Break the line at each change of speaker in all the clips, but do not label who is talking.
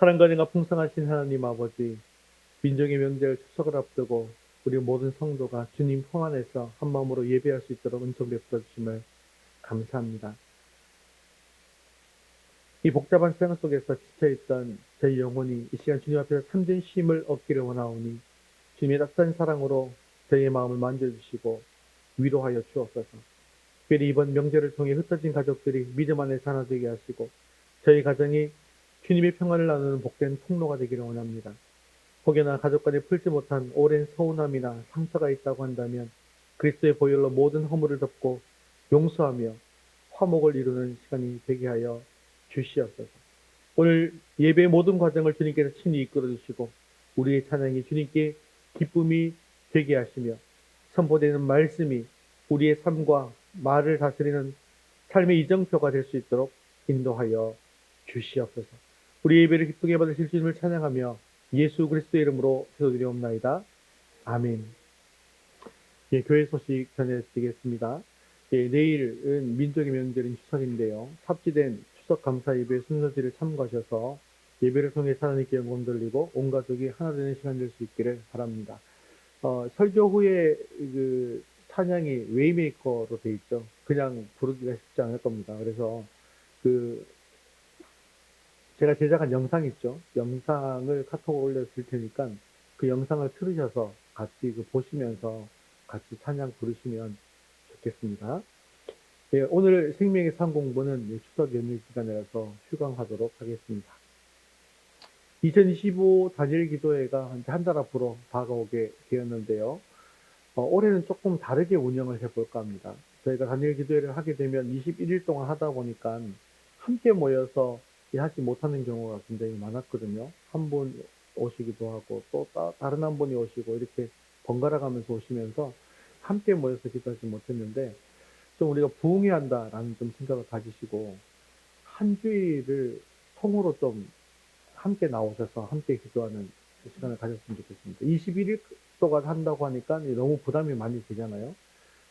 사랑과 은혜가 풍성하신 하나님 아버지, 민족의 명절 추석을 앞두고 우리 모든 성도가 주님 품 안에서 한 마음으로 예배할 수 있도록 은총 베풀어 주심을 감사합니다. 이 복잡한 세상 속에서 지쳐있던 저희 영혼이 이 시간 주님 앞에서 참된 쉼을 얻기를 원하오니 주님의 따뜻한 사랑으로 저희의 마음을 만져주시고 위로하여 주옵소서. 특별히 이번 명절을 통해 흩어진 가족들이 믿음 안에서 하나 되게 하시고 저희 가정이 주님의 평안을 나누는 복된 통로가 되기를 원합니다. 혹여나 가족 간에 풀지 못한 오랜 서운함이나 상처가 있다고 한다면 그리스도의 보혈로 모든 허물을 덮고 용서하며 화목을 이루는 시간이 되게 하여 주시옵소서. 오늘 예배의 모든 과정을 주님께서 친히 이끌어 주시고 우리의 찬양이 주님께 기쁨이 되게 하시며 선포되는 말씀이 우리의 삶과 말을 다스리는 삶의 이정표가 될 수 있도록 인도하여 주시옵소서. 우리 예배를 기쁘게 받으실 주님을 찬양하며 예수 그리스도의 이름으로 기도드리옵나이다. 아멘. 예, 교회 소식 전해드리겠습니다. 예, 내일은 민족의 명절인 추석인데요. 삽지된 추석 감사 예배 순서지를 참고하셔서 예배를 통해 하나님께 영광 돌리고 온 가족이 하나 되는 시간 될 수 있기를 바랍니다. 설교 후에 그 찬양이 웨이메이커로 돼 있죠. 그냥 부르기가 쉽지 않을 겁니다. 그래서 제가 제작한 영상 있죠. 영상을 카톡으로 올려드릴 테니까 그 영상을 틀으셔서 같이 보시면서 같이 찬양 부르시면 좋겠습니다. 예, 오늘 생명의 삶 공부는 추석 연휴 기간이라서 휴강하도록 하겠습니다. 2025 단일 기도회가 한 달 앞으로 다가오게 되었는데요. 올해는 조금 다르게 운영을 해볼까 합니다. 저희가 단일 기도회를 하게 되면 21일 동안 하다 보니까 함께 모여서 하지 못하는 경우가 굉장히 많았거든요. 한 분 오시기도 하고 또 다른 한 분이 오시고 이렇게 번갈아 가면서 오시면서 함께 모여서 기도하지 못했는데 좀 우리가 부흥해야 한다라는 좀 생각을 가지시고 한 주일을 통으로 좀 함께 나오셔서 함께 기도하는 시간을 가졌으면 좋겠습니다. 21일 동안 한다고 하니까 너무 부담이 많이 되잖아요.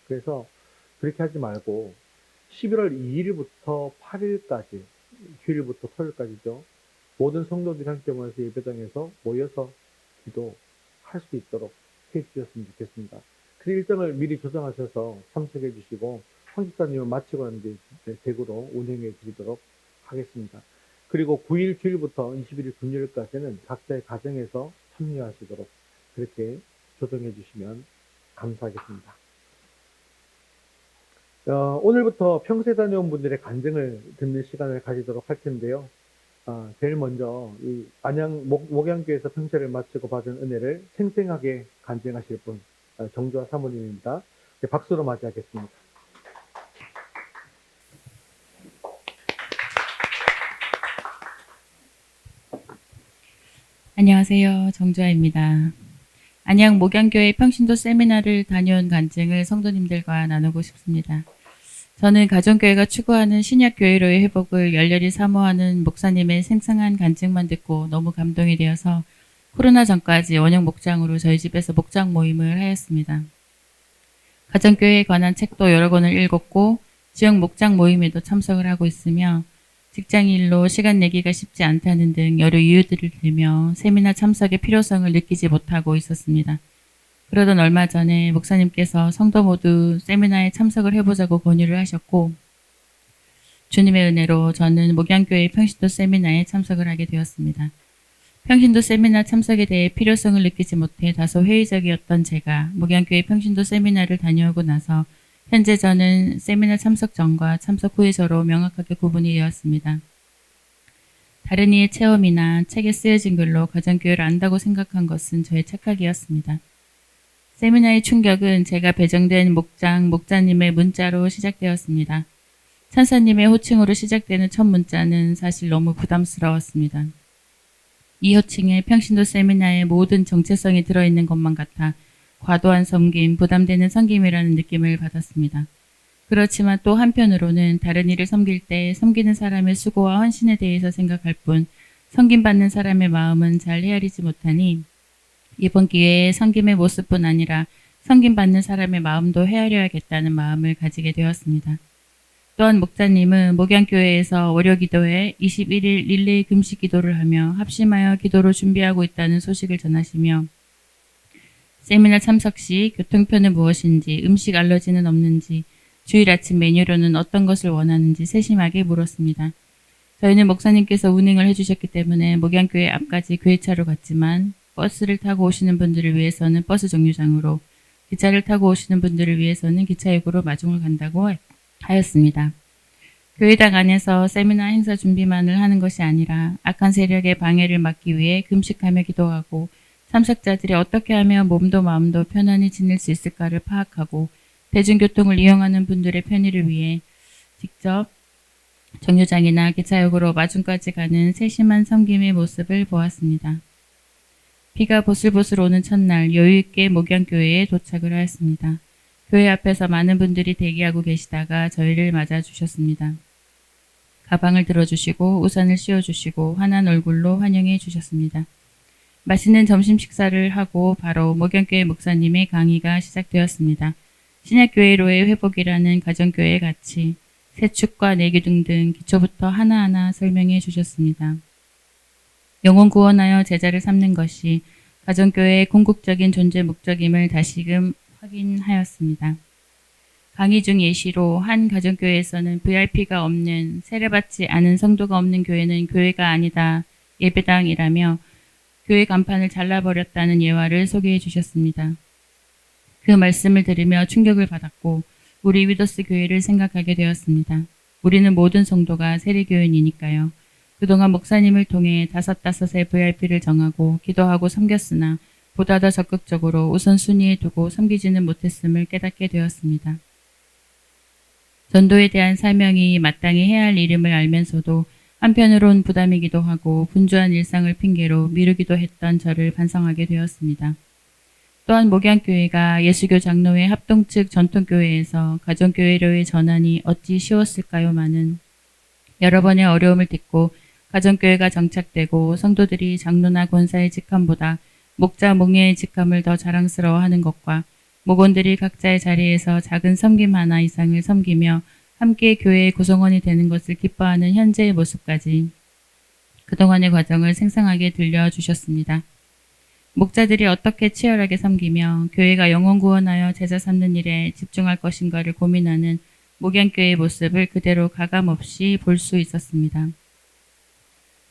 그래서 그렇게 하지 말고 11월 2일부터 8일까지 휴일부터 토요일까지죠. 모든 성도들이 함께 모여서 예배당에서 모여서 기도할 수 있도록 해주셨으면 좋겠습니다. 그 일정을 미리 조정하셔서 참석해 주시고 황집사님은 마치고 난 뒤에 댁으로 운행해 드리도록 하겠습니다. 그리고 9일 주일부터 21일 금요일까지는 각자의 가정에서 참여하시도록 그렇게 조정해 주시면 감사하겠습니다. 오늘부터 평소에 다녀온 분들의 간증을 듣는 시간을 가지도록 할 텐데요. 제일 먼저 이 안양 목양교에서 평소를 마치고 받은 은혜를 생생하게 간증하실 분 정주아 사모님입니다. 박수로 맞이하겠습니다.
안녕하세요. 정주아입니다. 안양 목양교회 평신도 세미나를 다녀온 간증을 성도님들과 나누고 싶습니다. 저는 가정교회가 추구하는 신약교회로의 회복을 열렬히 사모하는 목사님의 생생한 간증만 듣고 너무 감동이 되어서 코로나 전까지 원형 목장으로 저희 집에서 목장 모임을 하였습니다. 가정교회에 관한 책도 여러 권을 읽었고 지역 목장 모임에도 참석을 하고 있으며 직장일로 시간 내기가 쉽지 않다는 등 여러 이유들을 들며 세미나 참석의 필요성을 느끼지 못하고 있었습니다. 그러던 얼마 전에 목사님께서 성도 모두 세미나에 참석을 해보자고 권유를 하셨고 주님의 은혜로 저는 목양교회 평신도 세미나에 참석을 하게 되었습니다. 평신도 세미나 참석에 대해 필요성을 느끼지 못해 다소 회의적이었던 제가 목양교회 평신도 세미나를 다녀오고 나서 현재 저는 세미나 참석 전과 참석 후에 저로 명확하게 구분이 되었습니다. 다른 이의 체험이나 책에 쓰여진 글로 가정교회를 안다고 생각한 것은 저의 착각이었습니다. 세미나의 충격은 제가 배정된 목자님의 문자로 시작되었습니다. 천사님의 호칭으로 시작되는 첫 문자는 사실 너무 부담스러웠습니다. 이 호칭에 평신도 세미나의 모든 정체성이 들어있는 것만 같아 과도한 섬김, 부담되는 섬김이라는 느낌을 받았습니다. 그렇지만 또 한편으로는 다른 이를 섬길 때 섬기는 사람의 수고와 헌신에 대해서 생각할 뿐 섬김받는 사람의 마음은 잘 헤아리지 못하니 이번 기회에 섬김의 모습뿐 아니라 섬김받는 사람의 마음도 헤아려야겠다는 마음을 가지게 되었습니다. 또한 목자님은 목양교회에서 월요기도회 21일 릴레이 금식 기도를 하며 합심하여 기도로 준비하고 있다는 소식을 전하시며 세미나 참석 시 교통편은 무엇인지, 음식 알러지는 없는지, 주일 아침 메뉴로는 어떤 것을 원하는지 세심하게 물었습니다. 저희는 목사님께서 운행을 해주셨기 때문에 목양교회 앞까지 교회차로 갔지만 버스를 타고 오시는 분들을 위해서는 버스 정류장으로, 기차를 타고 오시는 분들을 위해서는 기차역으로 마중을 간다고 하였습니다. 교회당 안에서 세미나 행사 준비만을 하는 것이 아니라 악한 세력의 방해를 막기 위해 금식하며 기도하고 참석자들이 어떻게 하면 몸도 마음도 편안히 지낼 수 있을까를 파악하고 대중교통을 이용하는 분들의 편의를 위해 직접 정류장이나 기차역으로 마중까지 가는 세심한 섬김의 모습을 보았습니다. 비가 보슬보슬 오는 첫날 여유있게 목양교회에 도착을 하였습니다. 교회 앞에서 많은 분들이 대기하고 계시다가 저희를 맞아주셨습니다. 가방을 들어주시고 우산을 씌워주시고 환한 얼굴로 환영해 주셨습니다. 맛있는 점심 식사를 하고 바로 목양교회 목사님의 강의가 시작되었습니다. 신약교회로의 회복이라는 가정교회의 가치, 세축과 내기 등등 기초부터 하나하나 설명해 주셨습니다. 영혼 구원하여 제자를 삼는 것이 가정교회의 궁극적인 존재 목적임을 다시금 확인하였습니다. 강의 중 예시로 한 가정교회에서는 VIP가 없는, 세례받지 않은 성도가 없는 교회는 교회가 아니다, 예배당이라며 교회 간판을 잘라버렸다는 예화를 소개해 주셨습니다. 그 말씀을 들으며 충격을 받았고 우리 위더스 교회를 생각하게 되었습니다. 우리는 모든 성도가 세례교인이니까요. 그동안 목사님을 통해 다섯의 VIP를 정하고 기도하고 섬겼으나 보다 더 적극적으로 우선순위에 두고 섬기지는 못했음을 깨닫게 되었습니다. 전도에 대한 사명이 마땅히 해야 할 일임을 알면서도 한편으론 부담이기도 하고 분주한 일상을 핑계로 미루기도 했던 저를 반성하게 되었습니다. 또한 목양교회가 예수교 장로회 합동 측 전통교회에서 가정교회로의 전환이 어찌 쉬웠을까요마는 여러 번의 어려움을 딛고 가정교회가 정착되고 성도들이 장로나 권사의 직함보다 목자 목녀의 직함을 더 자랑스러워하는 것과 목원들이 각자의 자리에서 작은 섬김 하나 이상을 섬기며 함께 교회의 구성원이 되는 것을 기뻐하는 현재의 모습까지 그동안의 과정을 생생하게 들려주셨습니다. 목자들이 어떻게 치열하게 섬기며 교회가 영혼 구원하여 제자 삼는 일에 집중할 것인가를 고민하는 목양교회의 모습을 그대로 가감없이 볼 수 있었습니다.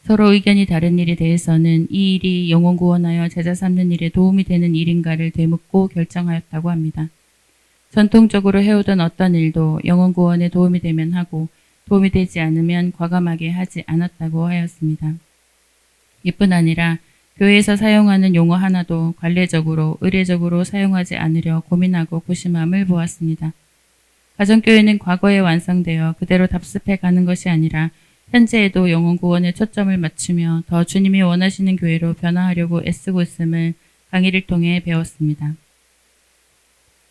서로 의견이 다른 일에 대해서는 이 일이 영혼 구원하여 제자 삼는 일에 도움이 되는 일인가를 되묻고 결정하였다고 합니다. 전통적으로 해오던 어떤 일도 영혼 구원에 도움이 되면 하고 도움이 되지 않으면 과감하게 하지 않았다고 하였습니다. 이뿐 아니라 교회에서 사용하는 용어 하나도 관례적으로 의례적으로 사용하지 않으려 고민하고 고심함을 보았습니다. 가정교회는 과거에 완성되어 그대로 답습해 가는 것이 아니라 현재에도 영혼 구원에 초점을 맞추며 더 주님이 원하시는 교회로 변화하려고 애쓰고 있음을 강의를 통해 배웠습니다.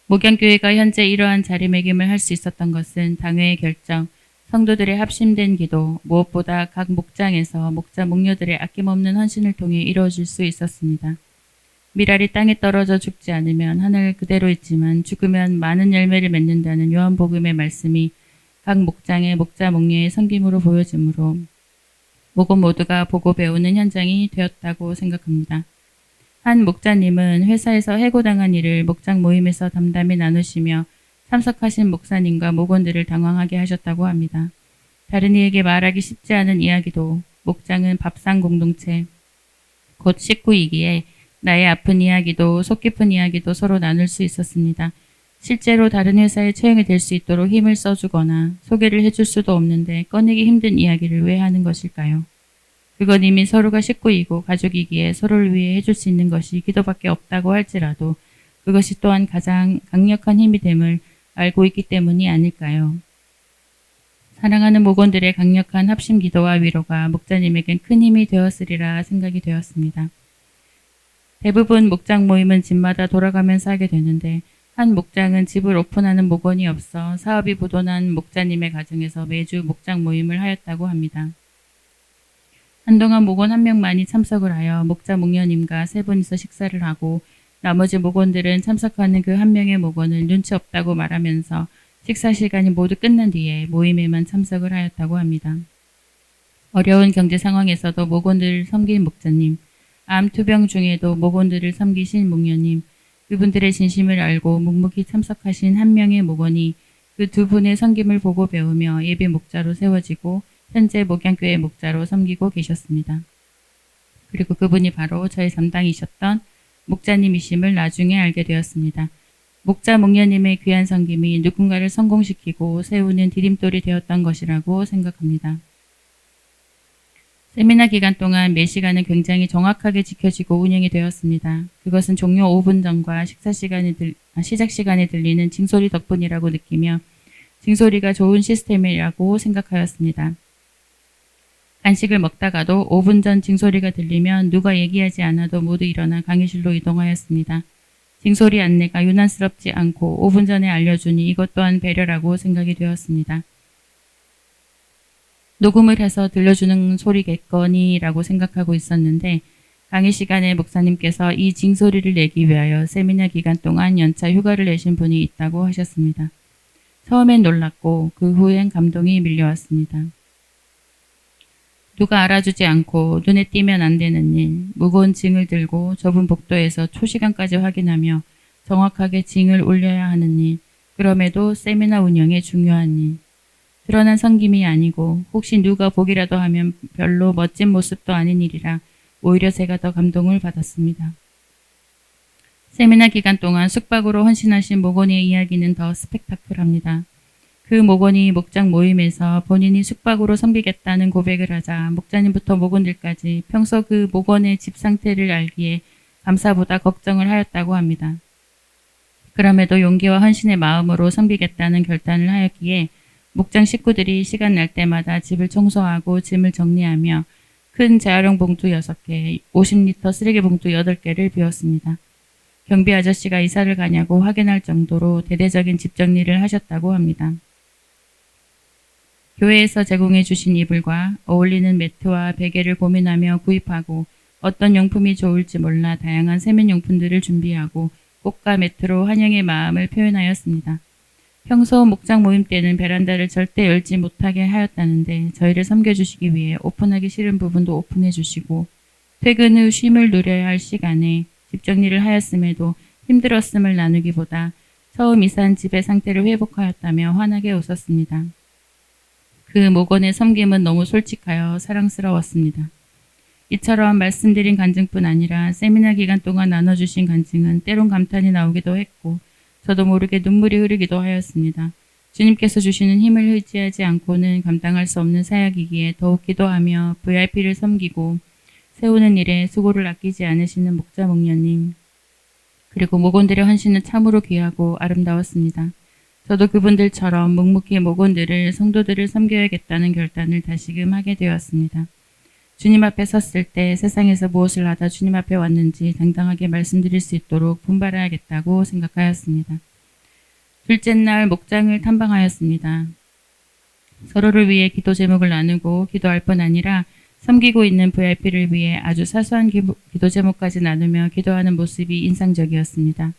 목양교회가 현재 이러한 자리매김을 할 수 있었던 것은 당회의 결정, 성도들의 합심된 기도, 무엇보다 각 목장에서 목자 목녀들의 아낌없는 헌신을 통해 이루어질 수 있었습니다. 밀알이 땅에 떨어져 죽지 않으면 하늘 그대로 있지만 죽으면 많은 열매를 맺는다는 요한복음의 말씀이 각 목장의 목자 목녀의 섬김으로 보여지므로 목원 모두가 보고 배우는 현장이 되었다고 생각합니다. 한 목자님은 회사에서 해고당한 일을 목장 모임에서 담담히 나누시며 참석하신 목사님과 목원들을 당황하게 하셨다고 합니다. 다른 이에게 말하기 쉽지 않은 이야기도 목장은 밥상 공동체, 곧 식구이기에 나의 아픈 이야기도 속 깊은 이야기도 서로 나눌 수 있었습니다. 실제로 다른 회사에 채용이 될 수 있도록 힘을 써주거나 소개를 해줄 수도 없는데 꺼내기 힘든 이야기를 왜 하는 것일까요? 그건 이미 서로가 식구이고 가족이기에 서로를 위해 해줄 수 있는 것이 기도밖에 없다고 할지라도 그것이 또한 가장 강력한 힘이 됨을 알고 있기 때문이 아닐까요? 사랑하는 목원들의 강력한 합심 기도와 위로가 목자님에겐 큰 힘이 되었으리라 생각이 되었습니다. 대부분 목장 모임은 집마다 돌아가면서 하게 되는데 한 목장은 집을 오픈하는 목원이 없어 사업이 부도난 목자님의 가정에서 매주 목장 모임을 하였다고 합니다. 한동안 목원 한 명만이 참석을 하여 목자 목녀님과 세 분이서 식사를 하고 나머지 목원들은 참석하는 그 한 명의 목원을 눈치 없다고 말하면서 식사 시간이 모두 끝난 뒤에 모임에만 참석을 하였다고 합니다. 어려운 경제 상황에서도 목원들을 섬긴 목자님, 암 투병 중에도 목원들을 섬기신 목녀님, 그분들의 진심을 알고 묵묵히 참석하신 한 명의 목원이 그 두 분의 섬김을 보고 배우며 예배 목자로 세워지고 현재 목양교회 목자로 섬기고 계셨습니다. 그리고 그분이 바로 저의 담당이셨던 목자님이심을 나중에 알게 되었습니다. 목자 목녀님의 귀한 섬김이 누군가를 성공시키고 세우는 디딤돌이 되었던 것이라고 생각합니다. 세미나 기간 동안 매 시간은 굉장히 정확하게 지켜지고 운영이 되었습니다. 그것은 종료 5분 전과 시작 시간에 들리는 징소리 덕분이라고 느끼며 징소리가 좋은 시스템이라고 생각하였습니다. 간식을 먹다가도 5분 전 징소리가 들리면 누가 얘기하지 않아도 모두 일어나 강의실로 이동하였습니다. 징소리 안내가 유난스럽지 않고 5분 전에 알려주니 이것 또한 배려라고 생각이 되었습니다. 녹음을 해서 들려주는 소리겠거니라고 생각하고 있었는데 강의 시간에 목사님께서 이 징소리를 내기 위하여 세미나 기간 동안 연차 휴가를 내신 분이 있다고 하셨습니다. 처음엔 놀랐고 그 후엔 감동이 밀려왔습니다. 누가 알아주지 않고 눈에 띄면 안 되는 일, 무거운 징을 들고 좁은 복도에서 초시간까지 확인하며 정확하게 징을 올려야 하는 일, 그럼에도 세미나 운영에 중요한 일, 드러난 섬김이 아니고 혹시 누가 보기라도 하면 별로 멋진 모습도 아닌 일이라 오히려 제가 더 감동을 받았습니다. 세미나 기간 동안 숙박으로 헌신하신 목원의 이야기는 더 스펙타클합니다. 그 목원이 목장 모임에서 본인이 숙박으로 섬기겠다는 고백을 하자 목자님부터 목원들까지 평소 그 목원의 집 상태를 알기에 감사보다 걱정을 하였다고 합니다. 그럼에도 용기와 헌신의 마음으로 섬기겠다는 결단을 하였기에 목장 식구들이 시간 날 때마다 집을 청소하고 짐을 정리하며 큰 재활용 봉투 6개, 50리터 쓰레기 봉투 8개를 비웠습니다. 경비 아저씨가 이사를 가냐고 확인할 정도로 대대적인 집 정리를 하셨다고 합니다. 교회에서 제공해 주신 이불과 어울리는 매트와 베개를 고민하며 구입하고 어떤 용품이 좋을지 몰라 다양한 세면용품들을 준비하고 꽃과 매트로 환영의 마음을 표현하였습니다. 평소 목장 모임 때는 베란다를 절대 열지 못하게 하였다는데 저희를 섬겨주시기 위해 오픈하기 싫은 부분도 오픈해 주시고 퇴근 후 쉼을 누려야 할 시간에 집 정리를 하였음에도 힘들었음을 나누기보다 처음 이사한 집의 상태를 회복하였다며 환하게 웃었습니다. 그 목원의 섬김은 너무 솔직하여 사랑스러웠습니다. 이처럼 말씀드린 간증뿐 아니라 세미나 기간 동안 나눠주신 간증은 때론 감탄이 나오기도 했고 저도 모르게 눈물이 흐르기도 하였습니다. 주님께서 주시는 힘을 의지하지 않고는 감당할 수 없는 사역이기에 더욱 기도하며 VIP를 섬기고 세우는 일에 수고를 아끼지 않으시는 목자 목녀님 그리고 목원들의 헌신은 참으로 귀하고 아름다웠습니다. 저도 그분들처럼 묵묵히 목원들을 성도들을 섬겨야겠다는 결단을 다시금 하게 되었습니다. 주님 앞에 섰을 때 세상에서 무엇을 하다 주님 앞에 왔는지 당당하게 말씀드릴 수 있도록 분발해야겠다고 생각하였습니다. 둘째 날 목장을 탐방하였습니다. 서로를 위해 기도 제목을 나누고 기도할 뿐 아니라 섬기고 있는 VIP를 위해 아주 사소한 기도 제목까지 나누며 기도하는 모습이 인상적이었습니다.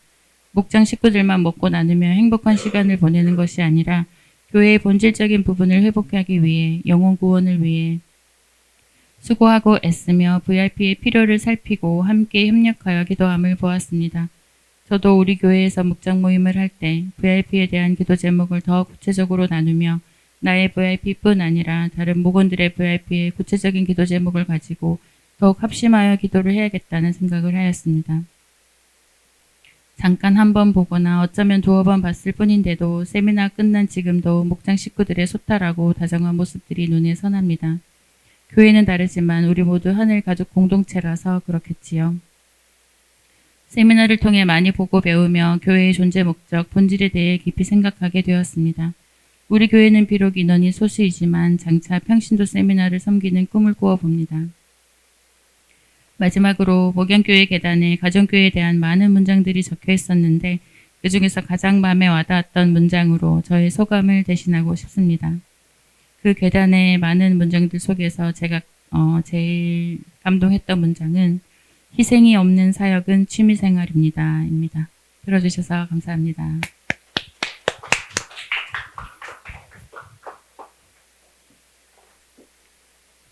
목장 식구들만 먹고 나누며 행복한 시간을 보내는 것이 아니라 교회의 본질적인 부분을 회복하기 위해 영혼 구원을 위해 수고하고 애쓰며 VIP의 필요를 살피고 함께 협력하여 기도함을 보았습니다. 저도 우리 교회에서 목장 모임을 할 때 VIP에 대한 기도 제목을 더 구체적으로 나누며 나의 VIP뿐 아니라 다른 목원들의 VIP의 구체적인 기도 제목을 가지고 더욱 합심하여 기도를 해야겠다는 생각을 하였습니다. 잠깐 한 번 보거나 어쩌면 두어 번 봤을 뿐인데도 세미나 끝난 지금도 목장 식구들의 소탈하고 다정한 모습들이 눈에 선합니다. 교회는 다르지만 우리 모두 하늘 가족 공동체라서 그렇겠지요. 세미나를 통해 많이 보고 배우며 교회의 존재 목적, 본질에 대해 깊이 생각하게 되었습니다. 우리 교회는 비록 인원이 소수이지만 장차 평신도 세미나를 섬기는 꿈을 꾸어봅니다. 마지막으로 목양교회 계단에 가정교회에 대한 많은 문장들이 적혀 있었는데 그 중에서 가장 마음에 와닿았던 문장으로 저의 소감을 대신하고 싶습니다. 그 계단의 많은 문장들 속에서 제가 제일 감동했던 문장은 희생이 없는 사역은 취미생활입니다. 입니다. 들어주셔서 감사합니다.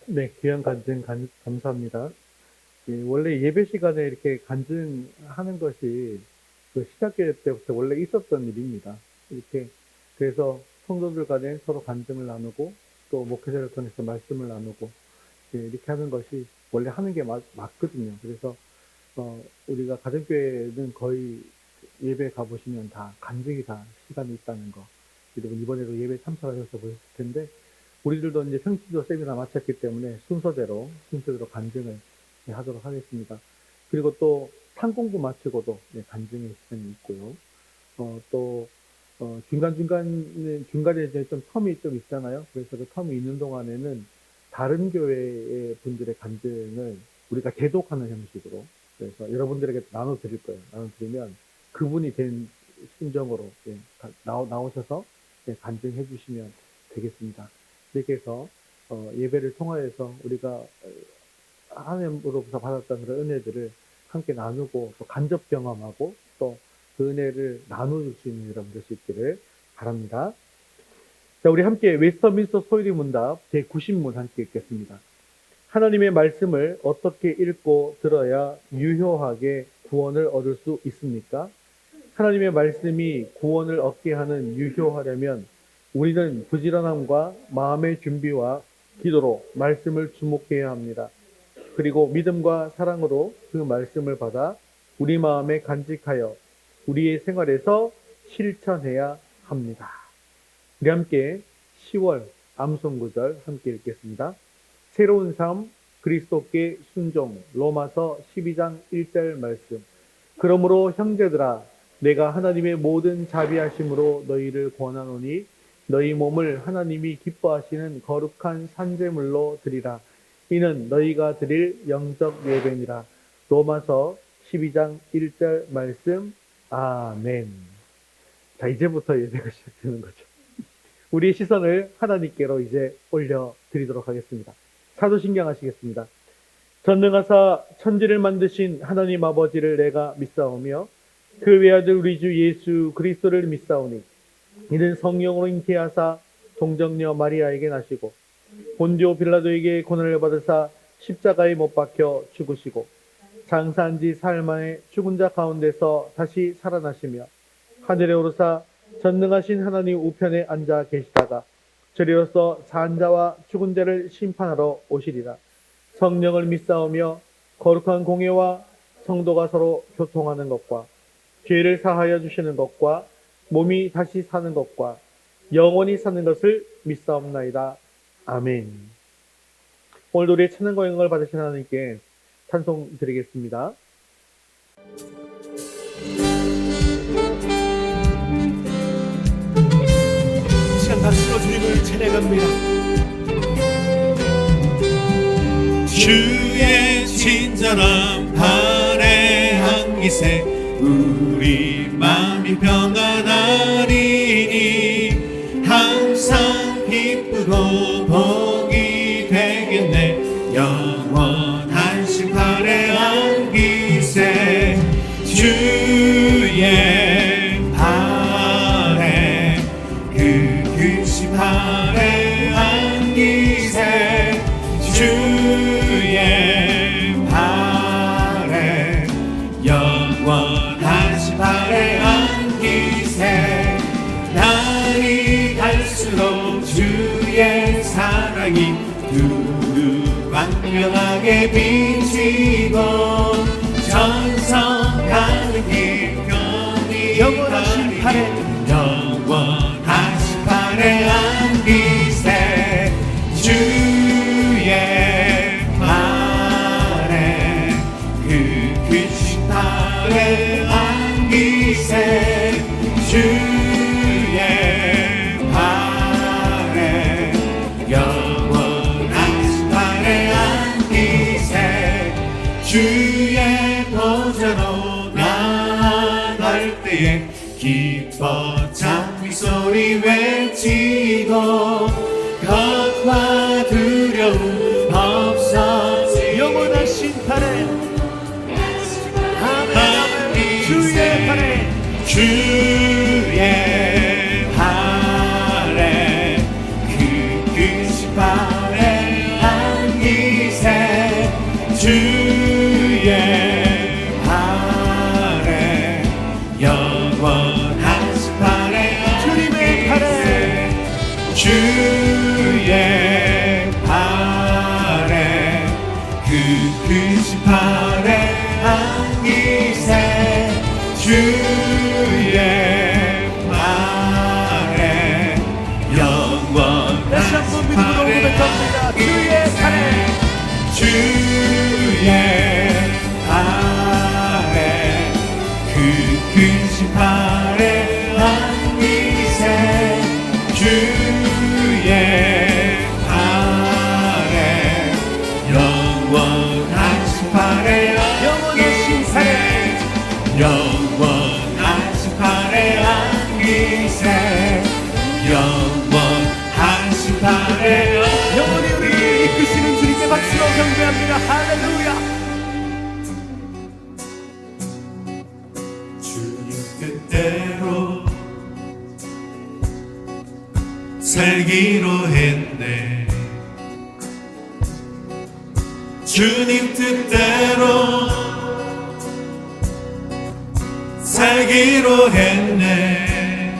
네, 귀한 간증 감사합니다. 예, 원래 예배 시간에 이렇게 간증하는 것이 그 시작교 때부터 원래 있었던 일입니다. 이렇게 그래서 성도들 간에 서로 간증을 나누고 또 목회자를 통해서 말씀을 나누고 예, 이렇게 하는 것이 원래 하는 게 맞거든요. 그래서 우리가 가정교회는 거의 예배 가보시면 다 간증이 다 시간이 있다는 거. 여러분 이번에도 예배 참석하셔서 보셨을 텐데 우리들도 이제 평신도 세미나 마쳤기 때문에 순서대로 간증을 하도록 하겠습니다. 그리고 또 상공부 마치고도 간증의 시간이 있고요. 중간에 이제 좀 텀이 좀 있잖아요. 그래서 그 텀이 있는 동안에는 다른 교회의 분들의 간증을 우리가 대독하는 형식으로 그래서 여러분들에게 나눠드릴 거예요. 나눠드리면 그분이 된 심정으로 나오셔서 간증해 주시면 되겠습니다. 이렇게 해서 예배를 통하여서 우리가 하나님으로부터 받았던 그런 은혜들을 함께 나누고 또 간접 경험하고 또 그 은혜를 나눌 수 있는 여러분들 수 있기를 바랍니다. 자, 우리 함께 웨스터민스터 소유리 문답 제90문 함께 읽겠습니다. 하나님의 말씀을 어떻게 읽고 들어야 유효하게 구원을 얻을 수 있습니까? 하나님의 말씀이 구원을 얻게 하는 유효하려면 우리는 부지런함과 마음의 준비와 기도로 말씀을 주목해야 합니다. 그리고 믿음과 사랑으로 그 말씀을 받아 우리 마음에 간직하여 우리의 생활에서 실천해야 합니다. 우리 함께 10월 암송구절 함께 읽겠습니다. 새로운 삶, 그리스도께 순종, 로마서 12장 1절 말씀. 그러므로 형제들아, 내가 하나님의 모든 자비하심으로 너희를 권하노니 너희 몸을 하나님이 기뻐하시는 거룩한 산제물로 드리라. 이는 너희가 드릴 영적 예배니라. 로마서 12장 1절 말씀. 아멘. 자, 이제부터 예배가 시작되는 거죠. 우리의 시선을 하나님께로 이제 올려드리도록 하겠습니다. 사도신경 하시겠습니다. 전능하사 천지를 만드신 하나님 아버지를 내가 믿사오며 그 외아들 우리 주 예수 그리스도를 믿사오니 이는 성령으로 잉태하사 동정녀 마리아에게 나시고 본디오 빌라도에게 고난을 받으사 십자가에 못 박혀 죽으시고 장사한 지 사흘 만에 죽은 자 가운데서 다시 살아나시며 하늘에 오르사 전능하신 하나님 우편에 앉아 계시다가 저리로서 산 자와 죽은 자를 심판하러 오시리라. 성령을 믿사오며 거룩한 공예와 성도가 서로 교통하는 것과 죄를 사하여 주시는 것과 몸이 다시 사는 것과 영원히 사는 것을 믿사옵나이다. 아멘. 오늘도 우리의 찬양과 영광을 받으신 하나님께 찬송 드리겠습니다.
시간 박수로 주님을 찬양합니다. 주의 친절한 발에 안기세 우리 마음이 평안하리니 항상 기쁘고 복이 되겠네. 영원한 심판에 안기세 주의 발에 그 심판에 안기세 주의 발에 영원한 심판에 안기세 날이 갈수록 주의 사랑이 두루 광명하게 비치고 전성가는 길 편히 영원한 심판에 영원한 심판에 안기세 주의 발에 그 심판에 안기세 주의 발에 영원한 심판에 안기세 주의 보좌로 나아갈 때에 기뻐 장미 소리 외치고 겁과 두려움 없어지 영원한 심판에 아멘 주의 발에 주의 발에 그 심판에 안기 주의 팔에 영원한 팔에 주님의 팔에 주의 팔에 그 크신 팔에 안기세 주의 팔에 영원한
다시 한번 믿음으로 고백합니다. 주의 팔에
주의 팔에 그 크신 팔에 안기세 주의 팔에 영원하신 팔에
영원하신 팔에
영원하신 팔에 안기세 영원하신 팔에
영원히 우리를 이끄시는 주님의 박수로 경배합니다. 할렐루야.
주님 뜻대로 살기로 했네 주님 뜻대로 살기로 했네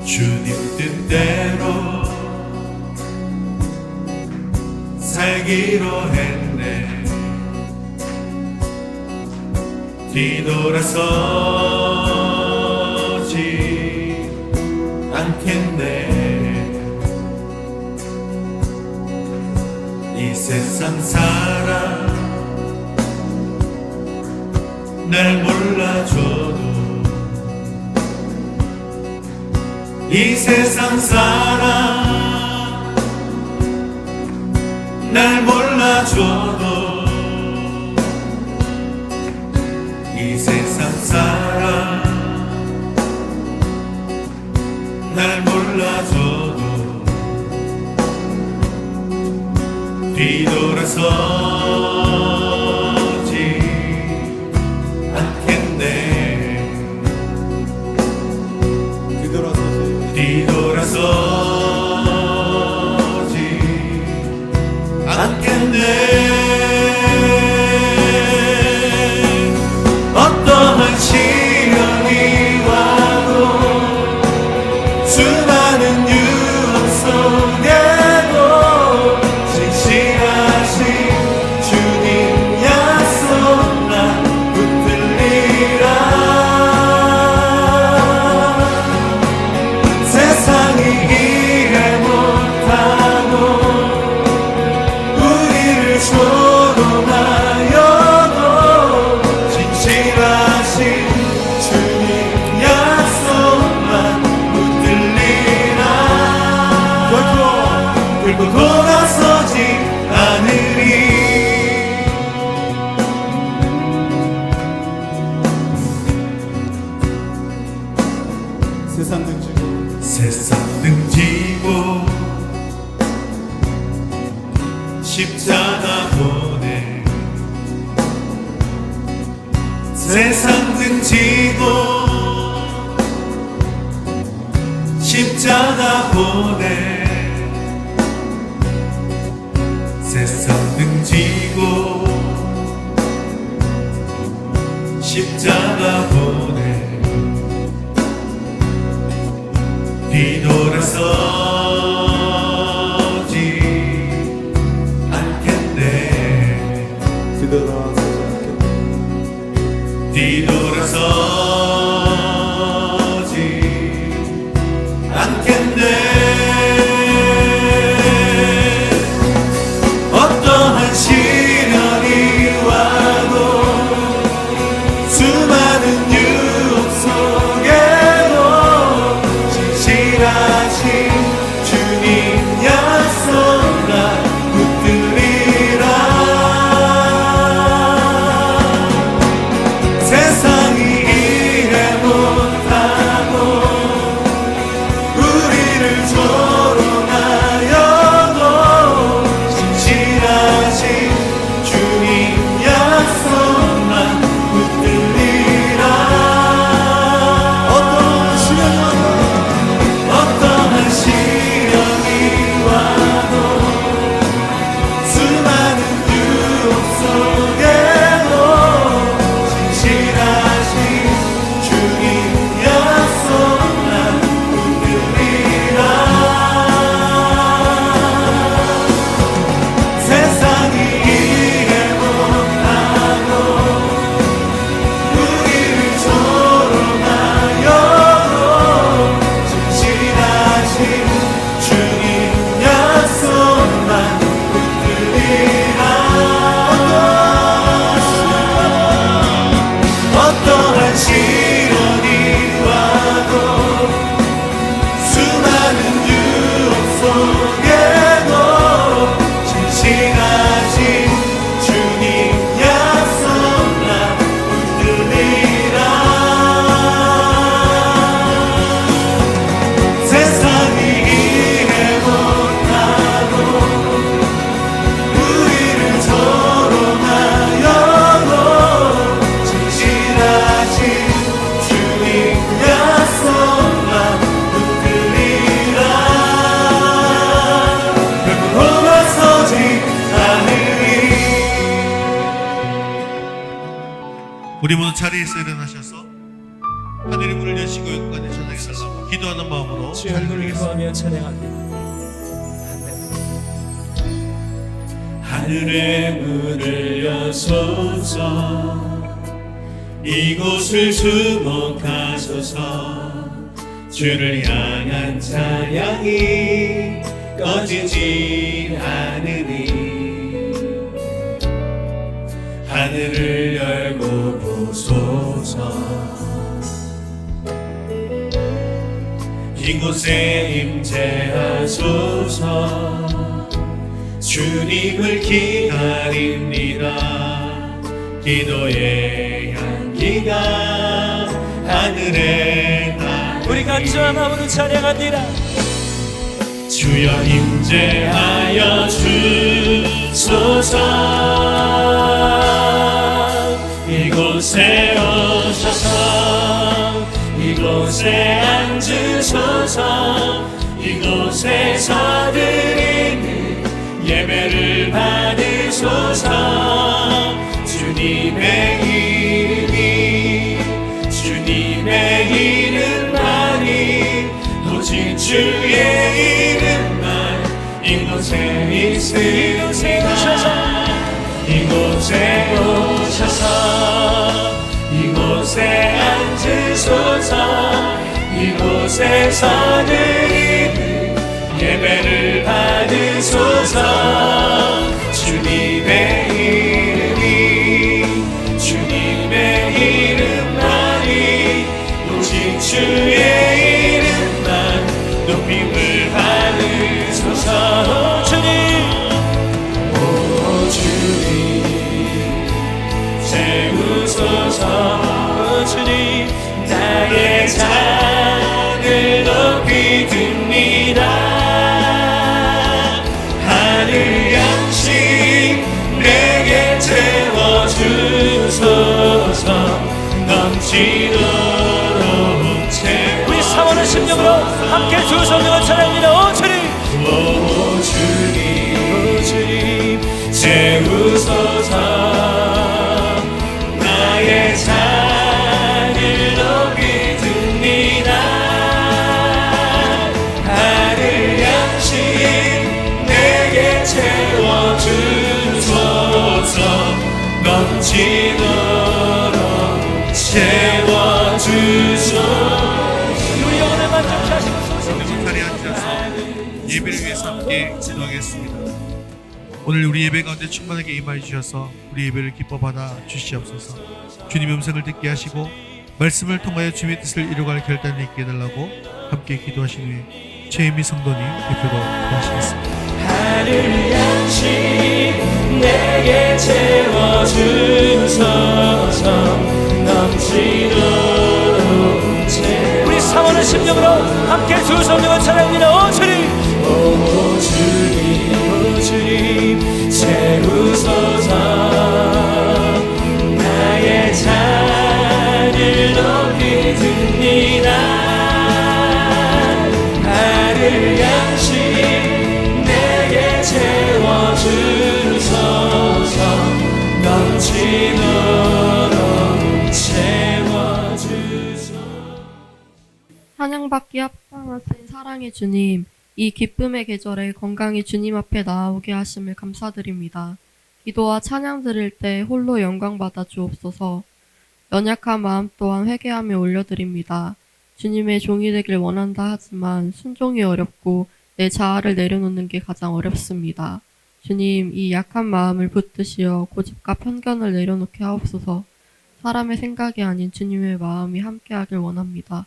주님 뜻대로 살기로 했네 뒤돌아서지 않겠네 이 세상 사람 날 몰라줘도 이 세상 사람 날 몰라줘도 이 세상 사람 날 몰라줘도 뒤돌아서지 않겠네 뒤돌아서지 않겠네 어떠한 시련이 와도 수많은 유혹 속에도 진실하신 주님 약속 난 붙들리라 세상이 이해 못하고 우리를 조롱하여도 진실하신 주님 약속만 붙들리라 결코 돌아서지 않으리 세상 등지고 십자가 보내 세상 등지고 십자가 보내 세상 등지고 십자가 보내 뒤돌아서지 않겠네 뒤돌아서지 않겠네 어떠한 시련이 와도 수많은 유혹 속에도 진실하신 주님 약속 난 붙들리라 세상이
우리 모두 자리에서 일어나셔서 하늘의 문을 여시고 영광의 찬양에 달라고 기도하는 마음으로
주의 얼굴을 구하며 찬양합니다.
하늘의 문을 여소서 이곳을 주목하소서 주를 향한 찬양이 꺼지지 않으니 하늘을 열고 보소서 이곳에 임재하소서 주님을 기다립니다. 기도의 향기가 하늘에 나르니
우리 간절한 마음으로 찬양합니다.
주여 임재하여 주소서 이곳에 오셔서 이곳에 앉으소서 이곳에서 드리는 예배를 받으소서 주님의 이름만이 오직 주의 이름만 이곳에 있으리라 이곳에 오셔서 이곳에 앉으소서 이곳에서 드리는 예배를 받으소서 주님의 이름만이 오직 주의 이름만 높임을 받으소서 오 주님 채우소서 주님 나의 잔을 높이 듭니다 하늘 양식 내게 채워주소서 넘치도록
우리 사모하는 심령으로 함께 주 성령을 찬양합니다. 오 주님
채우소서 나의 잔을 높이 듭니다 하늘 양식 내게 채워주소서 넘치도록 채워주소서
우리 영혼을 만족케 하시고
모두 자리에 앉아서 예배를 위해서 함께 기도하겠습니다. 오늘 우리 예배 가운데 충만하게 임하여 주셔서 우리 예배를 기뻐 받아 주시옵소서. 주님의 음성을 듣게 하시고 말씀을 통하여 주님의 뜻을 이루어갈 결단을 있게 해달라고 함께 기도하신 후에 최혜미 성도님 대표로 기도하시겠습니다.
하늘 양식 내게 채워주소서 넘치도록
우리 사모하는 심령으로 함께 주 성령을 찬양합니다. 오 주님
채우소서 나의 잔을 높이 듭니다 하늘 양식 내게 채워주소서 넘치도록 채워주소서
찬양받기 합당하신 사랑의 주님, 이 기쁨의 계절에 건강히 주님 앞에 나아오게 하심을 감사드립니다. 기도와 찬양 드릴 때 홀로 영광 받아 주옵소서. 연약한 마음 또한 회개하며 올려드립니다. 주님의 종이 되길 원한다 하지만 순종이 어렵고 내 자아를 내려놓는 게 가장 어렵습니다. 주님, 이 약한 마음을 붙드시어 고집과 편견을 내려놓게 하옵소서. 사람의 생각이 아닌 주님의 마음이 함께하길 원합니다.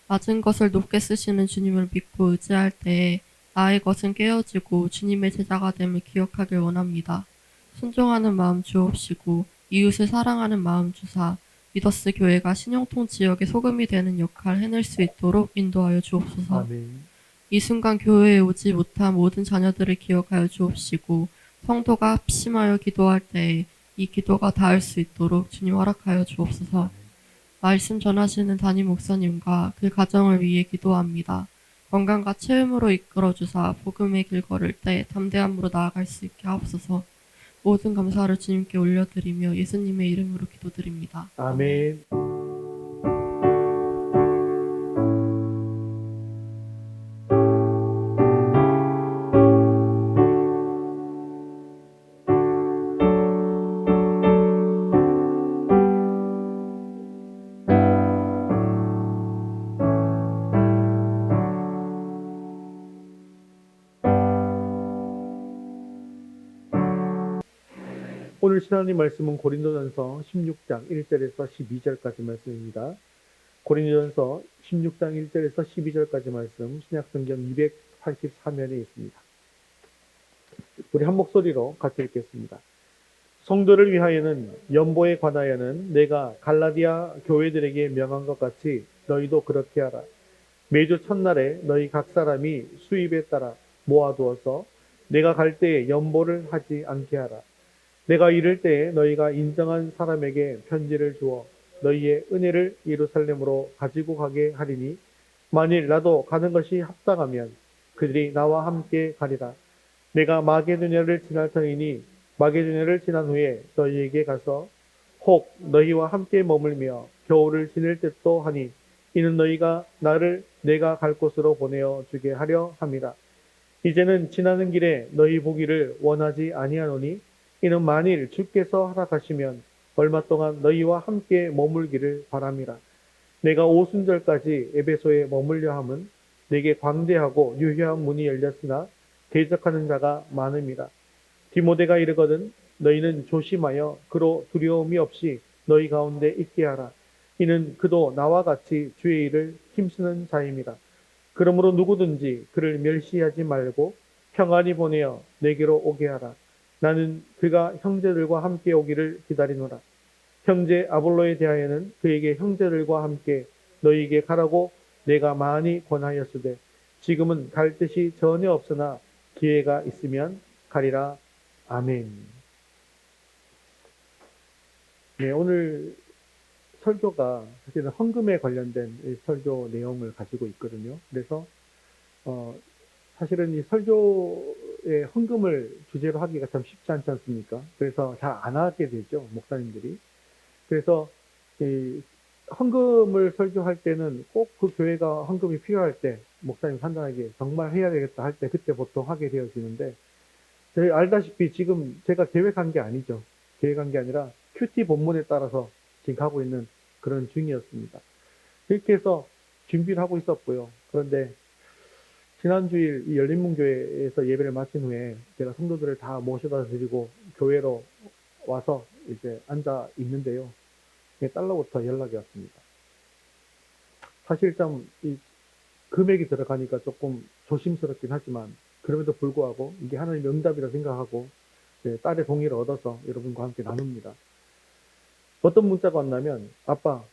낮은 것을 높게 쓰시는 주님을 믿고 의지할 때에 나의 것은 깨어지고 주님의 제자가 됨을 기억하길 원합니다. 순종하는 마음 주옵시고 이웃을 사랑하는 마음 주사 미더스 교회가 신영통 지역의 소금이 되는 역할 해낼 수 있도록 인도하여 주옵소서.
아멘.
이 순간 교회에 오지 못한 모든 자녀들을 기억하여 주옵시고 성도가 합심하여 기도할 때에 이 기도가 닿을 수 있도록 주님 허락하여 주옵소서. 말씀 전하시는 담임 목사님과 그 가정을 위해 기도합니다. 건강과 체험으로 이끌어주사 복음의 길 걸을 때 담대함으로 나아갈 수 있게 하옵소서. 모든 감사를 주님께 올려드리며 예수님의 이름으로 기도드립니다.
아멘. 오늘 신하님 말씀은 고린도전서 16장 1절에서 12절까지 말씀입니다. 고린도전서 16장 1절에서 12절까지 말씀 신약성경 284면에 있습니다. 우리 한 목소리로 같이 읽겠습니다. 성도를 위하여는 연보에 관하여는 내가 갈라디아 교회들에게 명한 것 같이 너희도 그렇게 하라. 매주 첫날에 너희 각 사람이 수입에 따라 모아두어서 내가 갈 때에 연보를 하지 않게 하라. 내가 이를 때에 너희가 인정한 사람에게 편지를 주어 너희의 은혜를 예루살렘으로 가지고 가게 하리니 만일 나도 가는 것이 합당하면 그들이 나와 함께 가리라. 내가 마게도냐를 지날 터이니 마게도냐를 지난 후에 너희에게 가서 혹 너희와 함께 머물며 겨울을 지낼 듯도 하니 이는 너희가 나를 내가 갈 곳으로 보내어 주게 하려 함이라. 이제는 지나는 길에 너희 보기를 원하지 아니하노니 이는 만일 주께서 허락하시면 얼마 동안 너희와 함께 머물기를 바람이라. 내가 오순절까지 에베소에 머물려 함은 내게 광대하고 유효한 문이 열렸으나 대적하는 자가 많음이라. 디모데가 이르거든 너희는 조심하여 그로 두려움이 없이 너희 가운데 있게 하라. 이는 그도 나와 같이 주의 일을 힘쓰는 자임이라. 그러므로 누구든지 그를 멸시하지 말고 평안히 보내어 내게로 오게 하라. 나는 그가 형제들과 함께 오기를 기다리노라. 형제 아볼로에 대하여는 그에게 형제들과 함께 너희에게 가라고 내가 많이 권하였으되 지금은 갈 뜻이 전혀 없으나 기회가 있으면 가리라. 아멘. 네, 오늘 설교가 사실은 헌금에 관련된 설교 내용을 가지고 있거든요. 그래서 사실은 이 설교에 헌금을 주제로 하기가 참 쉽지 않지 않습니까? 그래서 잘 안 하게 되죠, 목사님들이. 그래서 이 헌금을 설교할 때는 꼭 그 교회가 헌금이 필요할 때 목사님 판단하기에 정말 해야 되겠다 할 때 그때 보통 하게 되어지는데 저희 알다시피 지금 제가 계획한 게 아니죠. 계획한 게 아니라 큐티 본문에 따라서 지금 가고 있는 그런 중이었습니다. 이렇게 해서 준비를 하고 있었고요. 그런데 지난 주일 이 열린문교회에서 예배를 마친 후에 제가 성도들을 다 모셔다 드리고 교회로 와서 이제 앉아 있는데요. 달러부터 연락이 왔습니다. 사실 좀 이 금액이 들어가니까 조금 조심스럽긴 하지만 그럼에도 불구하고 이게 하나님의 응답이라 생각하고 딸의 동의를 얻어서 여러분과 함께 나눕니다. 어떤 문자가 왔냐면 아빠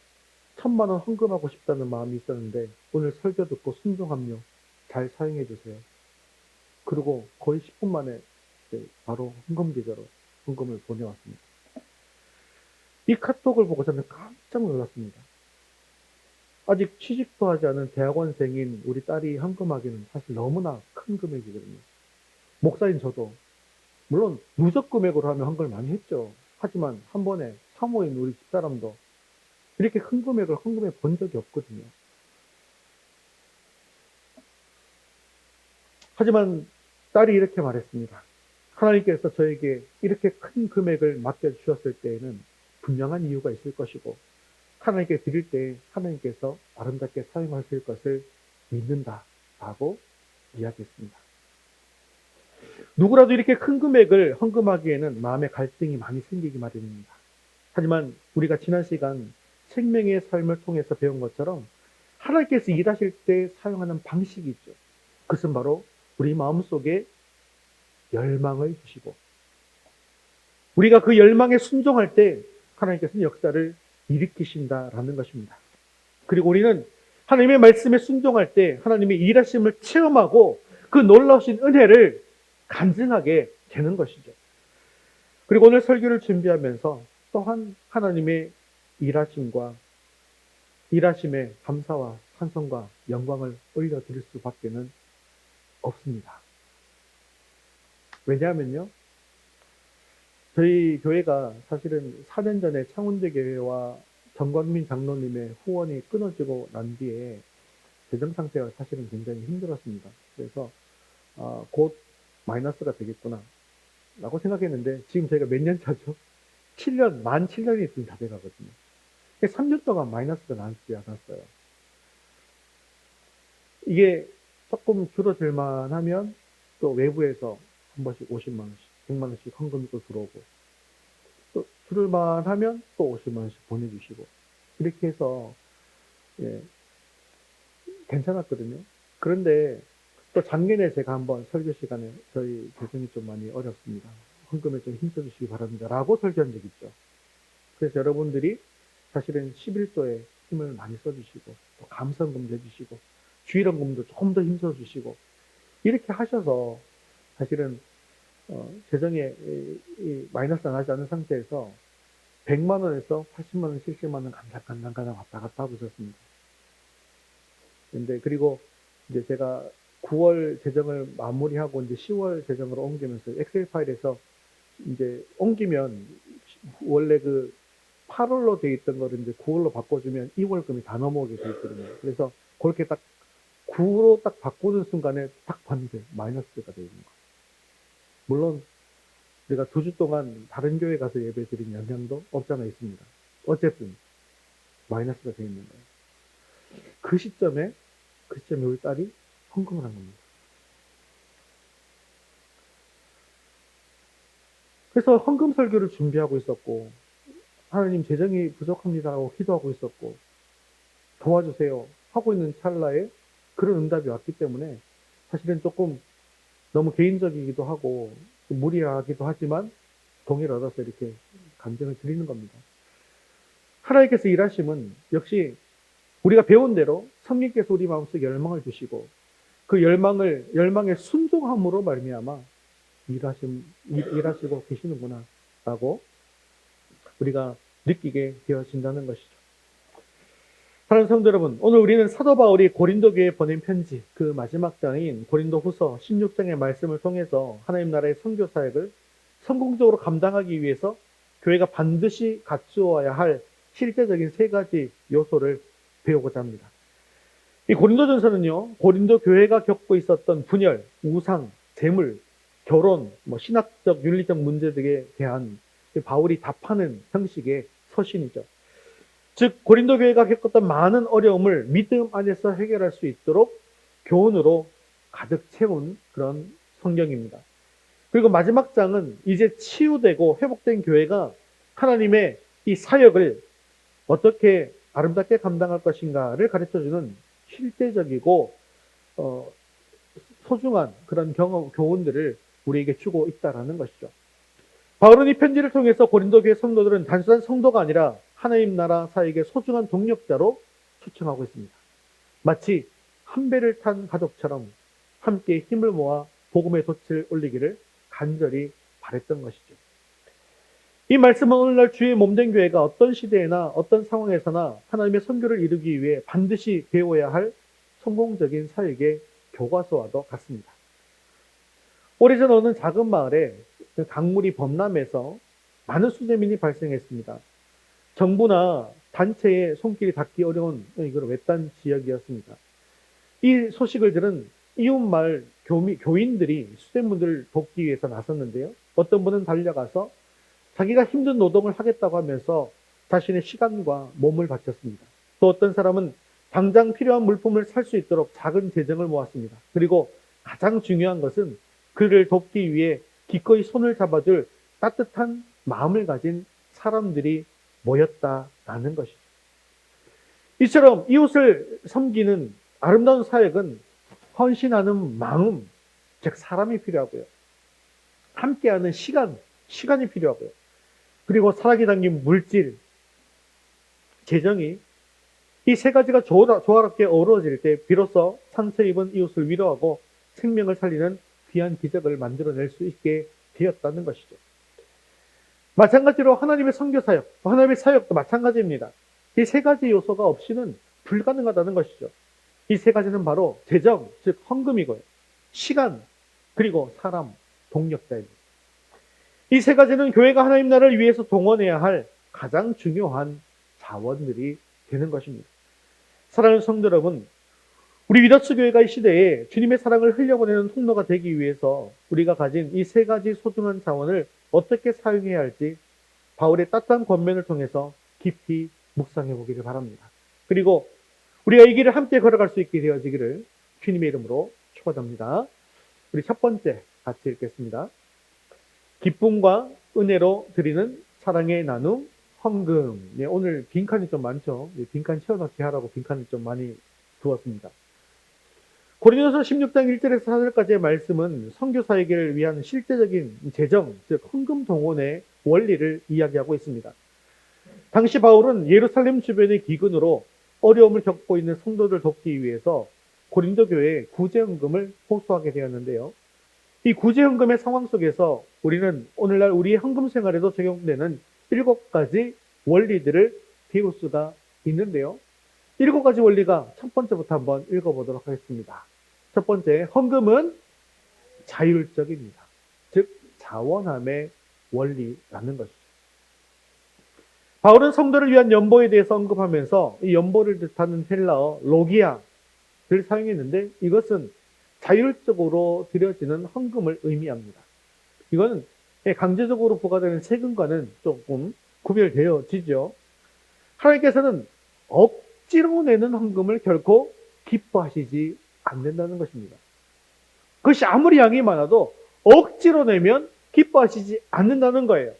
1,000만 원 헌금하고 싶다는 마음이 있었는데 오늘 설교 듣고 순종함요. 잘 사용해 주세요. 그리고 거의 10분 만에 바로 헌금 계좌로 헌금을 보내왔습니다. 이 카톡을 보고 저는 깜짝 놀랐습니다. 아직 취직도 하지 않은 대학원생인 우리 딸이 헌금하기는 사실 너무나 큰 금액이거든요. 목사인 저도 물론 누적 금액으로 하면 헌금을 많이 했죠. 하지만 한 번에 사모인 우리 집사람도 이렇게 큰 금액을 헌금해 본 적이 없거든요. 하지만 딸이 이렇게 말했습니다. 하나님께서 저에게 이렇게 큰 금액을 맡겨주셨을 때에는 분명한 이유가 있을 것이고 하나님께 드릴 때 하나님께서 아름답게 사용하실 것을 믿는다라고 이야기했습니다. 누구라도 이렇게 큰 금액을 헌금하기에는 마음의 갈등이 많이 생기기 마련입니다. 하지만 우리가 지난 시간 생명의 삶을 통해서 배운 것처럼 하나님께서 일하실 때 사용하는 방식이 있죠. 그것은 바로 우리 마음속에 열망을 주시고 우리가 그 열망에 순종할 때 하나님께서는 역사를 일으키신다라는 것입니다. 그리고 우리는 하나님의 말씀에 순종할 때 하나님의 일하심을 체험하고 그 놀라우신 은혜를 간증하게 되는 것이죠. 그리고 오늘 설교를 준비하면서 또한 하나님의 일하심과 일하심에 감사와 찬송과 영광을 올려드릴 수밖에는 없습니다. 왜냐하면요, 저희 교회가 사실은 4년 전에 창원대 교회와 정광민 장로님의 후원이 끊어지고 난 뒤에 재정 상태가 사실은 굉장히 힘들었습니다. 그래서 곧 마이너스가 되겠구나 라고 생각했는데 지금 저희가 몇 년 차죠? 7년, 만 7년이 지금 다 돼가거든요. 3년 동안 마이너스가 나지 않았어요. 이게 조금 줄어들만 하면 또 외부에서 한 번씩 50만 원씩, 100만 원씩 헌금이 또 들어오고 또 줄을만 하면 또 50만 원씩 보내주시고 이렇게 해서 예, 괜찮았거든요. 그런데 또 작년에 제가 한번 설교 시간에 저희 재정이 좀 많이 어렵습니다. 헌금에 좀 힘써주시기 바랍니다. 라고 설교한 적이 있죠. 그래서 여러분들이 사실은 11조에 힘을 많이 써주시고 또 감사헌금도 해주시고 주일헌금도 조금 더 힘써주시고 이렇게 하셔서 사실은 재정에 마이너스가 나지 않은 상태에서 100만 원에서 80만 원, 70만 원 간당간당 왔다 갔다 하고 있었습니다. 근데 그리고 이제 제가 9월 재정을 마무리하고 이제 10월 재정으로 옮기면서 엑셀 파일에서 이제 옮기면 원래 그 8월로 돼 있던 거를 이제 9월로 바꿔주면 2월금이 다 넘어오게 돼 있거든요. 그래서 그렇게 딱 9로 딱 바꾸는 순간에 딱 봤는데 마이너스가 돼 있는 거예요. 물론 내가 2주 동안 다른 교회 가서 예배 드린 영향도 없잖아 있습니다. 어쨌든 마이너스가 돼 있는 거예요. 그 시점에 우리 딸이 헌금을 한 겁니다. 그래서 헌금 설교를 준비하고 있었고 하나님 재정이 부족합니다라고 기도하고 있었고 도와주세요 하고 있는 찰나에 그런 응답이 왔기 때문에 사실은 조금 너무 개인적이기도 하고 무리하기도 하지만 동의를 얻어서 이렇게 감정을 드리는 겁니다. 하나님께서 일하심은 역시 우리가 배운 대로 성령께서 우리 마음속에 열망을 주시고 그 열망의 순종함으로 말미암아 일하시고 계시는구나 라고 우리가 느끼게 되어진다는 것이죠. 사랑하는 성도 여러분, 오늘 우리는 사도 바울이 고린도 교회에 보낸 편지 그 마지막 장인 고린도 후서 16장의 말씀을 통해서 하나님 나라의 선교 사역을 성공적으로 감당하기 위해서 교회가 반드시 갖추어야 할 실제적인 3가지 요소를 배우고자 합니다. 이 고린도전서는요, 고린도 교회가 겪고 있었던 분열, 우상, 재물, 결혼, 신학적, 윤리적 문제 등에 대한 바울이 답하는 형식의 서신이죠. 즉 고린도 교회가 겪었던 많은 어려움을 믿음 안에서 해결할 수 있도록 교훈으로 가득 채운 그런 성경입니다. 그리고 마지막 장은 이제 치유되고 회복된 교회가 하나님의 이 사역을 어떻게 아름답게 감당할 것인가를 가르쳐주는 실제적이고 소중한 그런 교훈들을 우리에게 주고 있다는 것이죠. 바울은 이 편지를 통해서 고린도 교회 성도들은 단순한 성도가 아니라 하나님 나라 사역의 소중한 동력자로 초청하고 있습니다. 마치 한 배를 탄 가족처럼 함께 힘을 모아 복음의 돛을 올리기를 간절히 바랬던 것이죠. 이 말씀은 오늘날 주의 몸된 교회가 어떤 시대에나 어떤 상황에서나 하나님의 선교를 이루기 위해 반드시 배워야 할 성공적인 사역의 교과서와도 같습니다. 오래전 어느 작은 마을에 강물이 범람해서 많은 수재민이 발생했습니다. 정부나 단체의 손길이 닿기 어려운 이걸 외딴 지역이었습니다. 이 소식을 들은 이웃 마을 교인들이 수재민들을 돕기 위해서 나섰는데요. 어떤 분은 달려가서 자기가 힘든 노동을 하겠다고 하면서 자신의 시간과 몸을 바쳤습니다. 또 어떤 사람은 당장 필요한 물품을 살 수 있도록 작은 재정을 모았습니다. 그리고 가장 중요한 것은 그를 돕기 위해 기꺼이 손을 잡아줄 따뜻한 마음을 가진 사람들이 모였다라는 것이죠. 이처럼 이웃을 섬기는 아름다운 사역은 헌신하는 마음, 즉 사람이 필요하고요. 함께하는 시간이 필요하고요. 그리고 살아기 담긴 물질, 재정이 이 3가지가 조화롭게 어우러질 때 비로소 상처 입은 이웃을 위로하고 생명을 살리는 귀한 기적을 만들어낼 수 있게 되었다는 것이죠. 마찬가지로 하나님의 선교 사역, 하나님의 사역도 마찬가지입니다. 이 3가지 요소가 없이는 불가능하다는 것이죠. 이 3가지는 바로 재정, 즉 헌금이고요. 시간, 그리고 사람, 동력자입니다. 이 세 가지는 교회가 하나님 나라를 위해서 동원해야 할 가장 중요한 자원들이 되는 것입니다. 사랑하는 성도 여러분, 우리 위더스 교회가 이 시대에 주님의 사랑을 흘려보내는 통로가 되기 위해서 우리가 가진 이 세 가지 소중한 자원을 어떻게 사용해야 할지 바울의 따뜻한 권면을 통해서 깊이 묵상해 보기를 바랍니다. 그리고 우리가 이 길을 함께 걸어갈 수 있게 되어지기를 주님의 이름으로 축원합니다. 우리 첫 번째 같이 읽겠습니다. 기쁨과 은혜로 드리는 사랑의 나눔 헌금. 네, 오늘 빈칸이 좀 많죠. 빈칸 채워넣기 하라고 빈칸을 좀 많이 두었습니다. 고린도서 16장 1절에서 4절까지의 말씀은 선교사에게를 위한 실제적인 재정, 즉 헌금 동원의 원리를 이야기하고 있습니다. 당시 바울은 예루살렘 주변의 기근으로 어려움을 겪고 있는 성도들 돕기 위해서 고린도 교회에 구제헌금을 호소하게 되었는데요. 이 구제헌금의 상황 속에서 우리는 오늘날 우리의 헌금 생활에도 적용되는 7가지 원리들을 배울 수가 있는데요. 7가지 원리가 첫 번째부터 한번 읽어보도록 하겠습니다. 첫 번째, 헌금은 자율적입니다. 즉 자원함의 원리라는 것이죠. 바울은 성도를 위한 연보에 대해서 언급하면서 이 연보를 뜻하는 헬라어 로기아를 사용했는데 이것은 자율적으로 드려지는 헌금을 의미합니다. 이거는 강제적으로 부과되는 세금과는 조금 구별되어지죠. 하나님께서는 억지로 내는 헌금을 결코 기뻐하시지 않는다는 것입니다. 그것이 아무리 양이 많아도 억지로 내면 기뻐하시지 않는다는 거예요.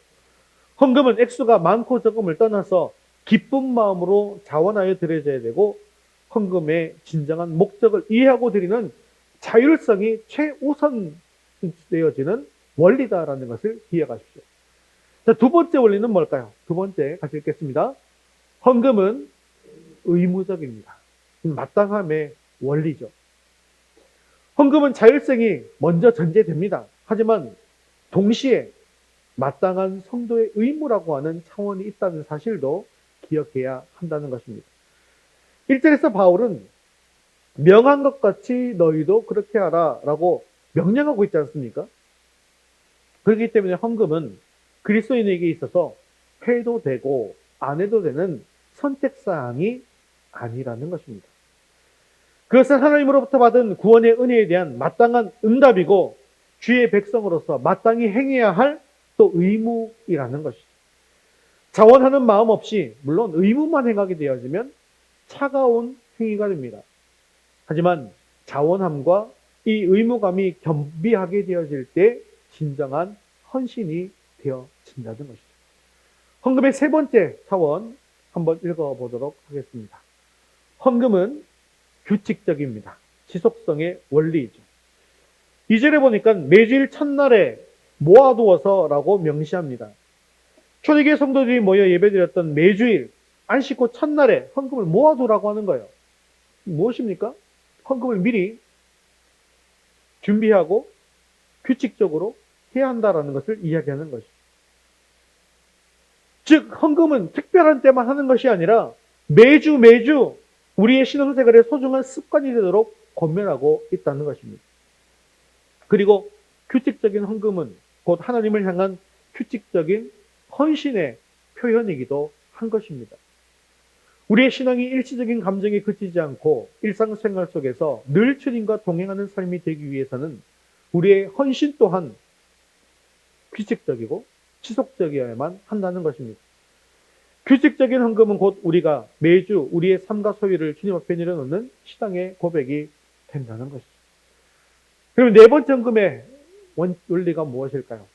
헌금은 액수가 많고 적음을 떠나서 기쁜 마음으로 자원하여 드려져야 되고 헌금의 진정한 목적을 이해하고 드리는 자율성이 최우선 되어지는 원리다라는 것을 기억하십시오. 자, 두 번째 원리는 뭘까요? 두 번째 같이 읽겠습니다. 헌금은 의무적입니다. 마땅함의 원리죠. 헌금은 자율성이 먼저 전제됩니다. 하지만 동시에 마땅한 성도의 의무라고 하는 차원이 있다는 사실도 기억해야 한다는 것입니다. 1절에서 바울은 명한 것 같이 너희도 그렇게 하라 라고 명령하고 있지 않습니까? 그렇기 때문에 헌금은 그리스도인에게 있어서 해도 되고 안 해도 되는 선택사항이 아니라는 것입니다. 그것은 하나님으로부터 받은 구원의 은혜에 대한 마땅한 응답이고 주의 백성으로서 마땅히 행해야 할 또 의무이라는 것이죠. 자원하는 마음 없이 물론 의무만 행하게 되어지면 차가운 행위가 됩니다. 하지만 자원함과 이 의무감이 겸비하게 되어질 때 진정한 헌신이 되어진다는 것이죠. 헌금의 세 번째 차원 한번 읽어보도록 하겠습니다. 헌금은 규칙적입니다. 지속성의 원리이죠. 2절에 보니까 매주일 첫날에 모아두어서라고 명시합니다. 초대교회 성도들이 모여 예배드렸던 매주일 안식 후 첫날에 헌금을 모아두라고 하는 거예요. 무엇입니까? 헌금을 미리 준비하고 규칙적으로 해야 한다라는 것을 이야기하는 것이죠. 즉 헌금은 특별한 때만 하는 것이 아니라 매주 우리의 신앙생활의 소중한 습관이 되도록 권면하고 있다는 것입니다. 그리고 규칙적인 헌금은 곧 하나님을 향한 규칙적인 헌신의 표현이기도 한 것입니다. 우리의 신앙이 일시적인 감정에 그치지 않고 일상생활 속에서 늘 주님과 동행하는 삶이 되기 위해서는 우리의 헌신 또한 규칙적이고 지속적이어야만 한다는 것입니다. 규칙적인 헌금은 곧 우리가 매주 우리의 삶과 소유를 주님 앞에 내려놓는 신앙의 고백이 된다는 것이죠. 그러면 네 번째 헌금의 원리가 무엇일까요?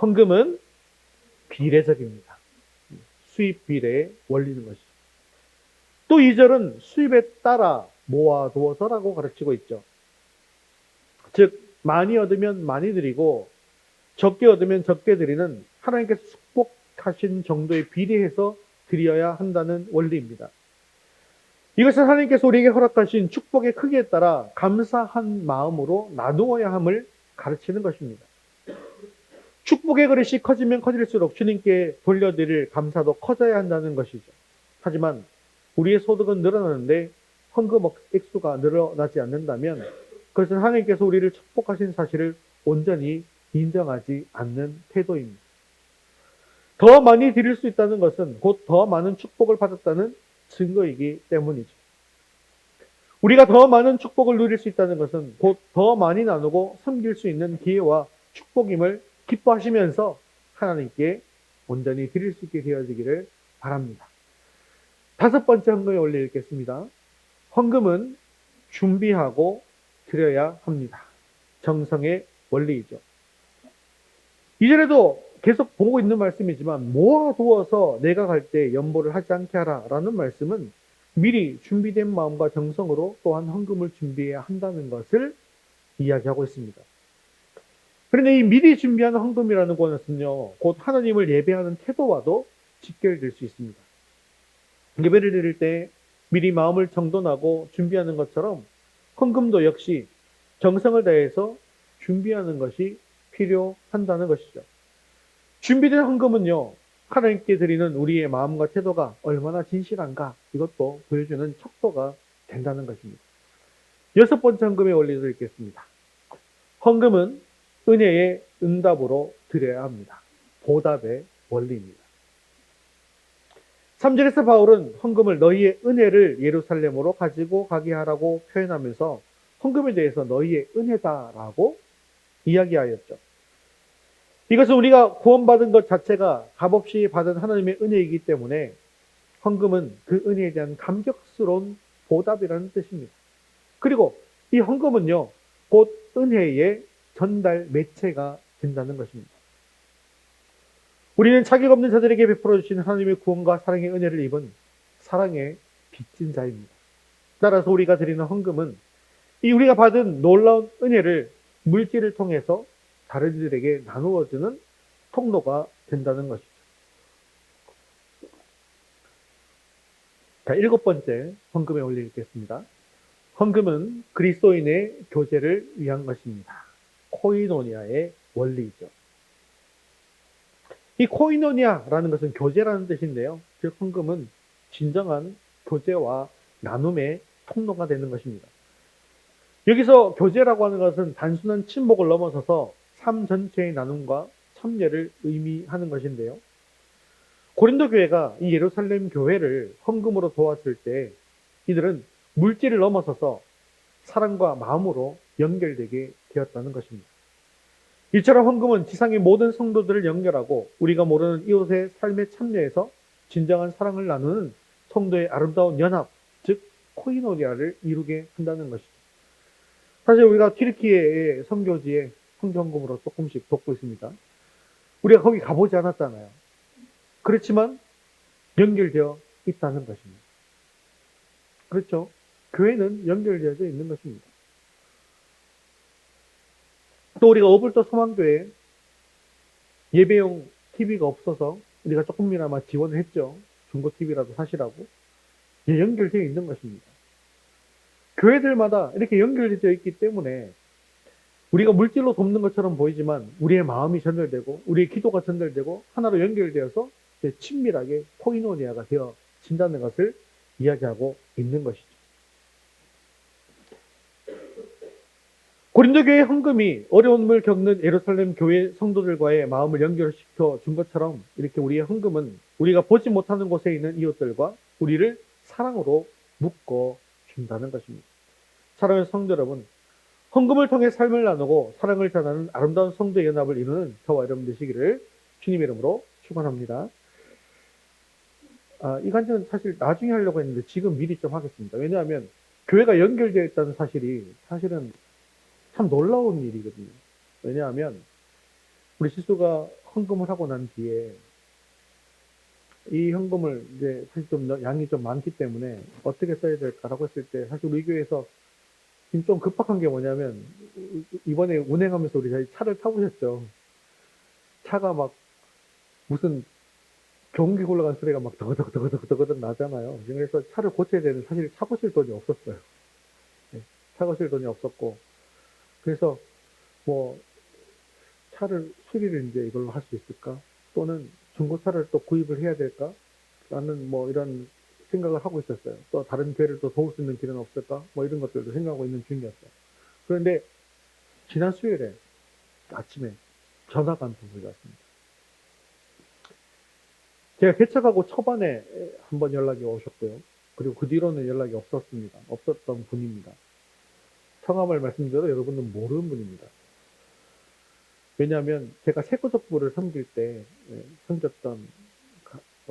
헌금은 비례적입니다. 수입 비례에 원리는 것이죠. 또 2절은 수입에 따라 모아두어서라고 가르치고 있죠. 즉 많이 얻으면 많이 드리고 적게 얻으면 적게 드리는 하나님께서 축복하신 정도에 비례해서 드려야 한다는 원리입니다. 이것은 하나님께서 우리에게 허락하신 축복의 크기에 따라 감사한 마음으로 나누어야 함을 가르치는 것입니다. 축복의 그릇이 커지면 커질수록 주님께 돌려드릴 감사도 커져야 한다는 것이죠. 하지만 우리의 소득은 늘어나는데 헌금 액수가 늘어나지 않는다면 그것은 하나님께서 우리를 축복하신 사실을 온전히 인정하지 않는 태도입니다. 더 많이 드릴 수 있다는 것은 곧 더 많은 축복을 받았다는 증거이기 때문이죠. 우리가 더 많은 축복을 누릴 수 있다는 것은 곧 더 많이 나누고 섬길 수 있는 기회와 축복임을 기뻐하시면서 하나님께 온전히 드릴 수 있게 되어지기를 바랍니다. 5번째 헌금의 원리 읽겠습니다. 헌금은 준비하고 드려야 합니다. 정성의 원리이죠. 이전에도 계속 보고 있는 말씀이지만 모아두어서 내가 갈 때 연보를 하지 않게 하라 라는 말씀은 미리 준비된 마음과 정성으로 또한 헌금을 준비해야 한다는 것을 이야기하고 있습니다. 그런데 이 미리 준비하는 헌금이라는 것은요, 곧 하나님을 예배하는 태도와도 직결될 수 있습니다. 예배를 드릴 때 미리 마음을 정돈하고 준비하는 것처럼 헌금도 역시 정성을 다해서 준비하는 것이 필요한다는 것이죠. 준비된 헌금은요, 하나님께 드리는 우리의 마음과 태도가 얼마나 진실한가 이것도 보여주는 척도가 된다는 것입니다. 6번째 헌금의 원리도 읽겠습니다. 헌금은 은혜의 응답으로 드려야 합니다. 보답의 원리입니다. 3절에서 바울은 헌금을 너희의 은혜를 예루살렘으로 가지고 가게 하라고 표현하면서 헌금에 대해서 너희의 은혜다라고 이야기하였죠. 이것은 우리가 구원받은 것 자체가 값없이 받은 하나님의 은혜이기 때문에 헌금은 그 은혜에 대한 감격스러운 보답이라는 뜻입니다. 그리고 이 헌금은요, 곧 은혜의 전달 매체가 된다는 것입니다. 우리는 자격 없는 자들에게 베풀어 주신 하나님의 구원과 사랑의 은혜를 입은 사랑의 빚진 자입니다. 따라서 우리가 드리는 헌금은 이 우리가 받은 놀라운 은혜를 물질을 통해서 다른 이들에게 나누어주는 통로가 된다는 것이죠. 자, 7번째 헌금의 원리 읽겠습니다. 헌금은 그리스도인의 교제를 위한 것입니다. 코이노니아의 원리이죠. 이 코이노니아라는 것은 교제라는 뜻인데요. 즉 헌금은 진정한 교제와 나눔의 통로가 되는 것입니다. 여기서 교제라고 하는 것은 단순한 친목을 넘어서서 삶 전체의 나눔과 참여를 의미하는 것인데요. 고린도 교회가 이 예루살렘 교회를 헌금으로 도왔을 때 이들은 물질을 넘어서서 사랑과 마음으로 연결되게 되었다는 것입니다. 이처럼 헌금은 지상의 모든 성도들을 연결하고 우리가 모르는 이웃의 삶에 참여해서 진정한 사랑을 나누는 성도의 아름다운 연합, 즉 코이노니아를 이루게 한다는 것이죠. 사실 우리가 튀르키예의 선교지에 헌금으로 조금씩 돕고 있습니다. 우리가 거기 가보지 않았잖아요. 그렇지만 연결되어 있다는 것입니다. 그렇죠? 교회는 연결되어져 있는 것입니다. 또 우리가 어불도 소망교회 예배용 TV가 없어서 우리가 조금이나마 지원을 했죠. 중고 TV라도 사시라고. 연결되어 있는 것입니다. 교회들마다 이렇게 연결되어 있기 때문에 우리가 물질로 돕는 것처럼 보이지만 우리의 마음이 전달되고 우리의 기도가 전달되고 하나로 연결되어서 친밀하게 코이노니아가 되어진다는 것을 이야기하고 있는 것이죠. 고린도 교회의 헌금이 어려움을 겪는 예루살렘 교회 성도들과의 마음을 연결시켜 준 것처럼 이렇게 우리의 헌금은 우리가 보지 못하는 곳에 있는 이웃들과 우리를 사랑으로 묶어 준다는 것입니다. 사랑하는 성도 여러분, 헌금을 통해 삶을 나누고 사랑을 전하는 아름다운 성도의 연합을 이루는 저와 여러분 되시기를 주님의 이름으로 축원합니다. 이 간증은 사실 나중에 하려고 했는데 지금 미리 좀 하겠습니다. 왜냐하면 교회가 연결되어 있다는 사실은 참 놀라운 일이거든요. 왜냐하면 우리 실수가 헌금을 하고 난 뒤에 이 헌금을 이제 사실 좀 양이 좀 많기 때문에 어떻게 써야 될까라고 했을 때 사실 우리 교회에서 지금 좀 급박한 게 뭐냐면 이번에 운행하면서 우리 저희 차를 타보셨죠. 차가 막 무슨 경운기 굴러간 소리가 막 더덕더덕 나잖아요. 그래서 차를 고쳐야 되는 사실 차 고칠 돈이 없었어요. 네, 차 고칠 돈이 없었고 그래서 뭐 차를 수리를 이제 이걸로 할 수 있을까? 또는 중고차를 또 구입을 해야 될까? 라는 뭐 이런 생각을 하고 있었어요. 또 다른 교회를 또 도울 수 있는 길은 없을까? 뭐 이런 것들도 생각하고 있는 중이었어요. 그런데 지난 수요일에 아침에 전화가 한 통이 왔습니다. 제가 개척하고 초반에 한번 연락이 오셨고요. 그리고 그 뒤로는 연락이 없었습니다. 없었던 분입니다. 성함을 말씀드려도 여러분은 모르는 분입니다. 왜냐하면 제가 세구족부를 섬길 때 섬겼던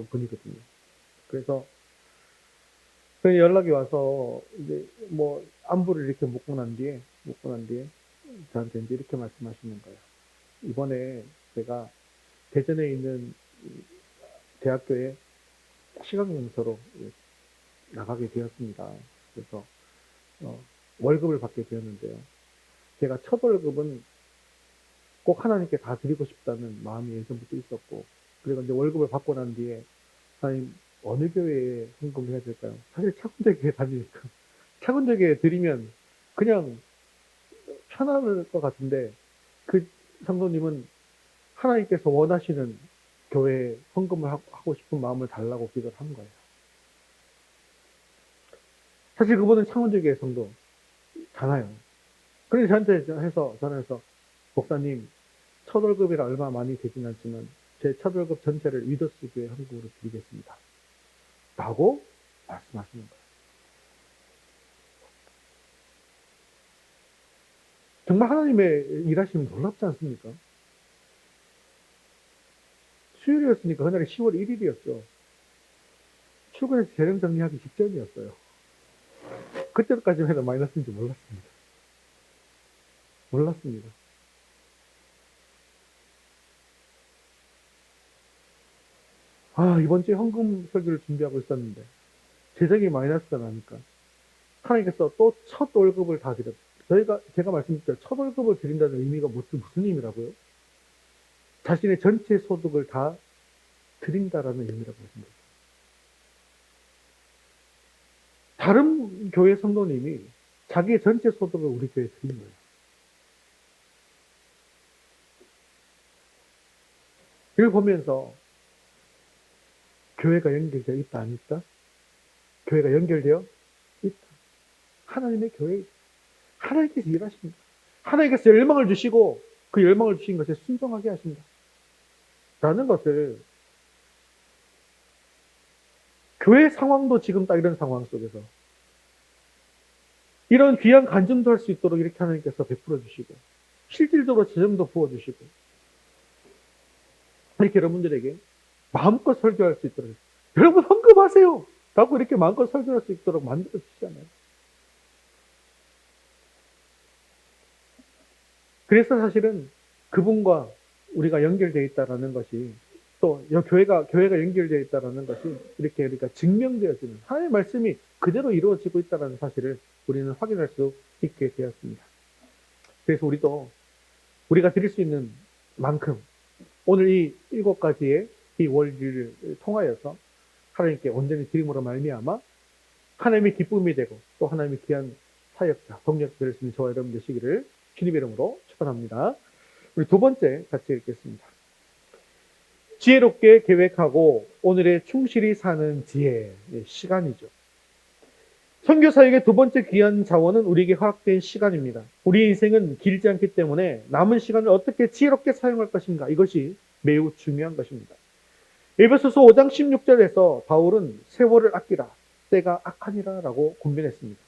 분이거든요. 그래서 그 연락이 와서 이제 뭐 안부를 이렇게 묻고 난 뒤에 저한테 이제 이렇게 말씀하시는 거예요. 이번에 제가 대전에 있는 대학교에 시각연수로 나가게 되었습니다. 그래서 월급을 받게 되었는데요. 제가 첫 월급은 꼭 하나님께 다 드리고 싶다는 마음이 예전부터 있었고, 그리고 이제 월급을 받고 난 뒤에 하나님 어느 교회에 헌금을 해야 될까요? 사실 차군대교회 다니니까 차군대교회 드리면 그냥 편안할 것 같은데, 그 성도님은 하나님께서 원하시는 교회에 헌금을 하고 싶은 마음을 달라고 기도를 한 거예요. 사실 그분은 창원대교회 성도잖아요. 그런데 전화해서 목사님, 첫 월급이라 얼마 많이 되진 않지만 제 첫 월급 전체를 위더스 교회 헌금으로 드리겠습니다. 라고 말씀하시는 거예요. 정말 하나님의 일하심이 놀랍지 않습니까? 수요일이었으니까 그날이 10월 1일이었죠. 출근해서 재령 정리하기 직전이었어요. 그때까지만 해도 마이너스인지 몰랐습니다. 이번 주에 헌금 설교를 준비하고 있었는데 재정이 마이너스가 나니까 하나님께서 또 첫 월급을 다 드렸어요. 제가 말씀드렸죠. 첫 월급을 드린다는 의미가 무슨 의미라고요? 자신의 전체 소득을 다 드린다라는 의미라고 말씀드렸어요. 다른 교회 성도님이 자기의 전체 소득을 우리 교회에 드린 거예요. 이걸 보면서 교회가 연결되어 있다, 안 있다? 교회가 연결되어 있다. 하나님의 교회, 하나님께서 일하십니다. 하나님께서 열망을 주시고 그 열망을 주신 것에 순종하게 하신다. 라는 것을 교회 상황도 지금 딱 이런 상황 속에서 이런 귀한 간증도 할 수 있도록 이렇게 하나님께서 베풀어 주시고 실질적으로 재정도 부어주시고 이렇게 여러분들에게 마음껏 설교할 수 있도록 여러분 헌금하세요! 라고 이렇게 마음껏 설교할 수 있도록 만들어 주시잖아요. 그래서 사실은 그분과 우리가 연결되어 있다는 것이 또 교회가 연결되어 있다는 것이 이렇게 우리가 증명되어지는 하나님의 말씀이 그대로 이루어지고 있다는 사실을 우리는 확인할 수 있게 되었습니다. 그래서 우리가 드릴 수 있는 만큼 오늘 이 7가지의 이 원리를 통하여서 하나님께 온전히 드림으로 말미암아 하나님의 기쁨이 되고 또 하나님의 귀한 사역자, 동력자 될 수 있는 저와 여러분 되시기를 주님의 이름으로 축원합니다. 우리 두 번째 같이 읽겠습니다. 지혜롭게 계획하고 오늘에 충실히 사는 지혜, 시간이죠. 선교사역의 두 번째 귀한 자원은 우리에게 허락된 시간입니다. 우리 인생은 길지 않기 때문에 남은 시간을 어떻게 지혜롭게 사용할 것인가, 이것이 매우 중요한 것입니다. 에베소서 5장 16절에서 바울은 세월을 아끼라, 때가 악하니라 라고 권면했습니다.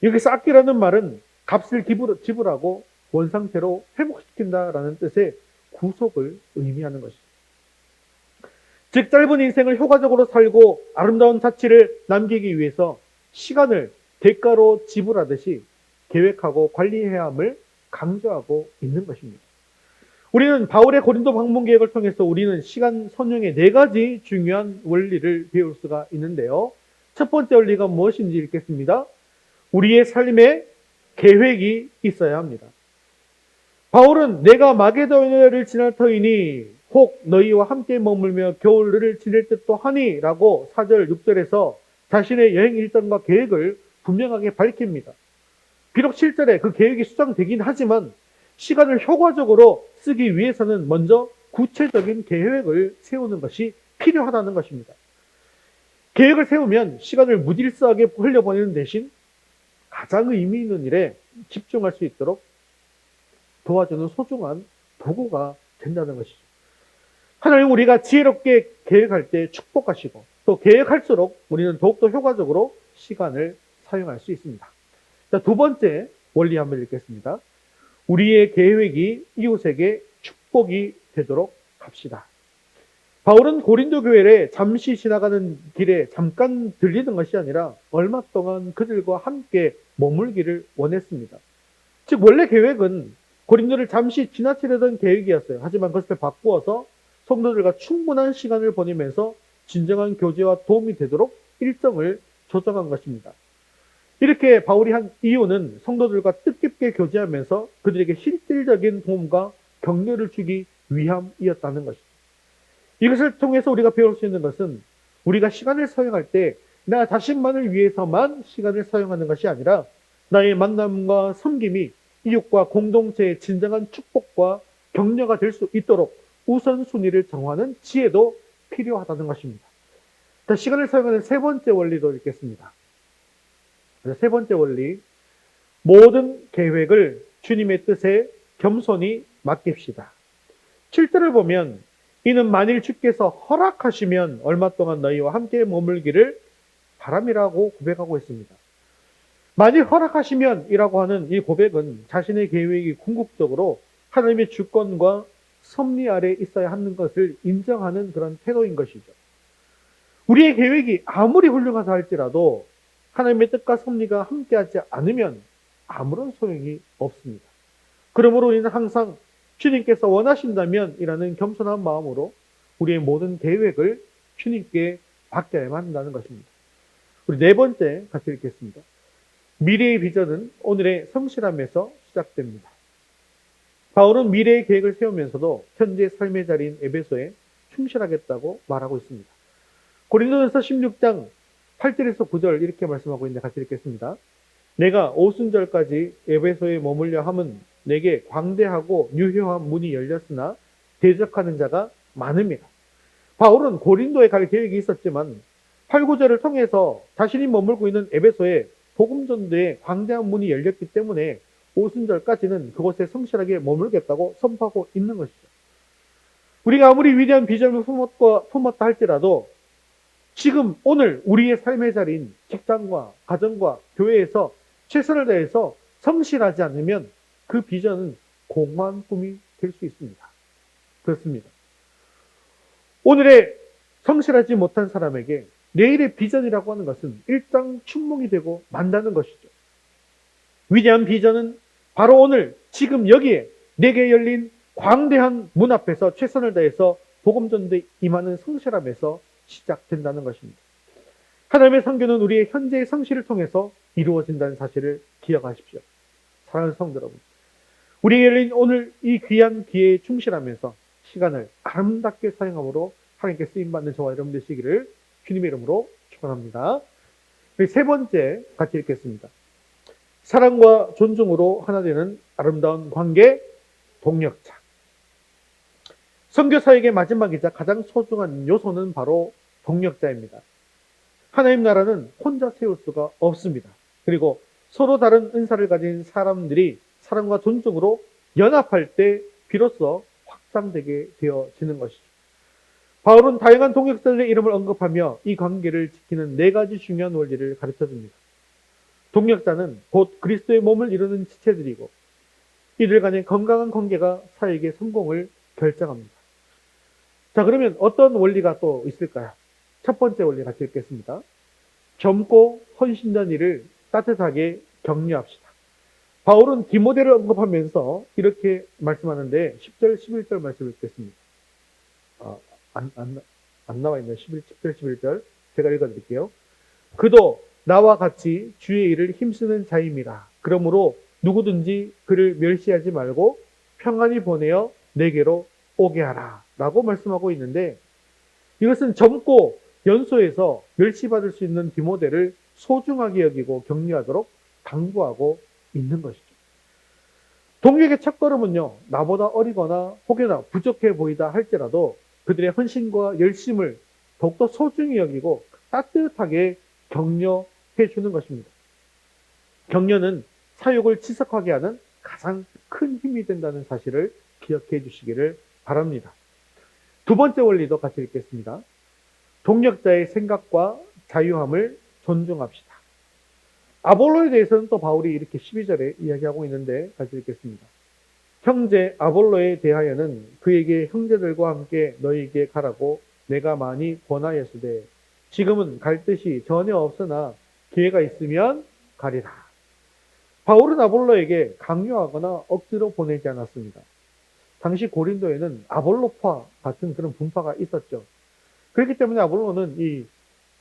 여기서 아끼라는 말은 값을 지불하고 원상태로 회복시킨다라는 뜻의 구속을 의미하는 것이죠. 즉 짧은 인생을 효과적으로 살고 아름다운 자취를 남기기 위해서 시간을 대가로 지불하듯이 계획하고 관리해야 함을 강조하고 있는 것입니다. 우리는 바울의 고린도 방문 계획을 통해서 우리는 시간 선용의 4가지 중요한 원리를 배울 수가 있는데요. 첫 번째 원리가 무엇인지 읽겠습니다. 우리의 삶에 계획이 있어야 합니다. 바울은 내가 마게도냐를 지날 터이니 혹 너희와 함께 머물며 겨울을 지낼 듯도 하니 라고 4절 6절에서 자신의 여행 일정과 계획을 분명하게 밝힙니다. 비록 7절에 그 계획이 수정되긴 하지만 시간을 효과적으로 쓰기 위해서는 먼저 구체적인 계획을 세우는 것이 필요하다는 것입니다. 계획을 세우면 시간을 무질서하게 흘려보내는 대신 가장 의미 있는 일에 집중할 수 있도록 도와주는 소중한 도구가 된다는 것이죠. 하나님 우리가 지혜롭게 계획할 때 축복하시고 또 계획할수록 우리는 더욱더 효과적으로 시간을 사용할 수 있습니다. 자, 두 번째 원리 한번 읽겠습니다. 우리의 계획이 이웃에게 축복이 되도록 합시다. 바울은 고린도 교회에 잠시 지나가는 길에 잠깐 들리는 것이 아니라 얼마 동안 그들과 함께 머물기를 원했습니다. 즉 원래 계획은 고린도를 잠시 지나치려던 계획이었어요. 하지만 그것을 바꾸어서 성도들과 충분한 시간을 보내면서 진정한 교제와 도움이 되도록 일정을 조정한 것입니다. 이렇게 바울이 한 이유는 성도들과 뜻깊게 교제하면서 그들에게 실질적인 도움과 격려를 주기 위함이었다는 것이죠. 이것을 통해서 우리가 배울 수 있는 것은 우리가 시간을 사용할 때 나 자신만을 위해서만 시간을 사용하는 것이 아니라 나의 만남과 섬김이 이웃과 공동체의 진정한 축복과 격려가 될 수 있도록 우선순위를 정하는 지혜도 필요하다는 것입니다. 자, 시간을 사용하는 세 번째 원리도 읽겠습니다. 세 번째 원리, 모든 계획을 주님의 뜻에 겸손히 맡깁시다. 7절을 보면 이는 만일 주께서 허락하시면 얼마 동안 너희와 함께 머물기를 바람이라고 고백하고 있습니다. 만일 허락하시면 이라고 하는 이 고백은 자신의 계획이 궁극적으로 하나님의 주권과 섭리 아래 있어야 하는 것을 인정하는 그런 태도인 것이죠. 우리의 계획이 아무리 훌륭하다 할지라도 하나님의 뜻과 섭리가 함께하지 않으면 아무런 소용이 없습니다. 그러므로 우리는 항상 주님께서 원하신다면 이라는 겸손한 마음으로 우리의 모든 계획을 주님께 맡겨야만 한다는 것입니다. 우리 네 번째 같이 읽겠습니다. 미래의 비전은 오늘의 성실함에서 시작됩니다. 바울은 미래의 계획을 세우면서도 현재 삶의 자리인 에베소에 충실하겠다고 말하고 있습니다. 고린도전서 16장 8절에서 9절 이렇게 말씀하고 있는데 같이 읽겠습니다. 내가 오순절까지 에베소에 머물려 함은 내게 광대하고 유효한 문이 열렸으나 대적하는 자가 많음이라. 바울은 고린도에 갈 계획이 있었지만 8, 9절을 통해서 자신이 머물고 있는 에베소에 복음 전도에 광대한 문이 열렸기 때문에 오순절까지는 그곳에 성실하게 머물겠다고 선포하고 있는 것이죠. 우리가 아무리 위대한 비전을 품었다 할지라도 지금 오늘 우리의 삶의 자리인 직장과 가정과 교회에서 최선을 다해서 성실하지 않으면 그 비전은 공허한 꿈이 될 수 있습니다. 그렇습니다. 오늘의 성실하지 못한 사람에게 내일의 비전이라고 하는 것은 일장 춘몽이 되고 만다는 것이죠. 위대한 비전은 바로 오늘 지금 여기에 내게 열린 광대한 문 앞에서 최선을 다해서 복음 전도에 임하는 성실함에서 시작된다는 것입니다. 하나님의 선교는 우리의 현재의 성실을 통해서 이루어진다는 사실을 기억하십시오. 사랑하는 성도 여러분, 우리에게 열린 오늘 이 귀한 기회에 충실하면서 시간을 아름답게 사용함으로 하나님께 쓰임받는 저와 여러분 되시기를 주님의 이름으로 축원합니다. 세 번째 같이 읽겠습니다. 사랑과 존중으로 하나 되는 아름다운 관계 동력자. 선교사에게 마지막이자 가장 소중한 요소는 바로 동력자입니다. 하나님 나라는 혼자 세울 수가 없습니다. 그리고 서로 다른 은사를 가진 사람들이 사랑과 존중으로 연합할 때 비로소 확장되게 되어지는 것이죠. 바울은 다양한 동력자들의 이름을 언급하며 이 관계를 지키는 네 가지 중요한 원리를 가르쳐줍니다. 동력자는 곧 그리스도의 몸을 이루는 지체들이고 이들 간의 건강한 관계가 사역의 성공을 결정합니다. 자, 그러면 어떤 원리가 또 있을까요? 첫 번째 원리 같이 읽겠습니다. 젊고 헌신된 이를 따뜻하게 격려합시다. 바울은 디모데를 언급하면서 이렇게 말씀하는데 10절, 11절 말씀을 읽겠습니다. 안 나와 있네요. 10절, 11절. 제가 읽어드릴게요. 그도 나와 같이 주의 일을 힘쓰는 자임이라. 그러므로 누구든지 그를 멸시하지 말고 평안히 보내어 내게로 오게 하라. 라고 말씀하고 있는데 이것은 젊고 연소해서 멸시받을 수 있는 디모데를 소중하게 여기고 격려하도록 당부하고 있는 것이죠. 동력의 첫걸음은요, 나보다 어리거나 혹여나 부족해 보이다 할지라도 그들의 헌신과 열심을 더욱더 소중히 여기고 따뜻하게 격려해 주는 것입니다. 격려는 사역을 지속하게 하는 가장 큰 힘이 된다는 사실을 기억해 주시기를 바랍니다. 두 번째 원리도 같이 읽겠습니다. 동력자의 생각과 자유함을 존중합시다. 아볼로에 대해서는 또 바울이 이렇게 12절에 이야기하고 있는데 같이 읽겠습니다. 형제 아볼로에 대하여는 그에게 형제들과 함께 너희에게 가라고 내가 많이 권하였으되 지금은 갈 뜻이 전혀 없으나 기회가 있으면 가리라. 바울은 아볼로에게 강요하거나 억지로 보내지 않았습니다. 당시 고린도에는 아볼로파 같은 그런 분파가 있었죠. 그렇기 때문에 아볼로는 이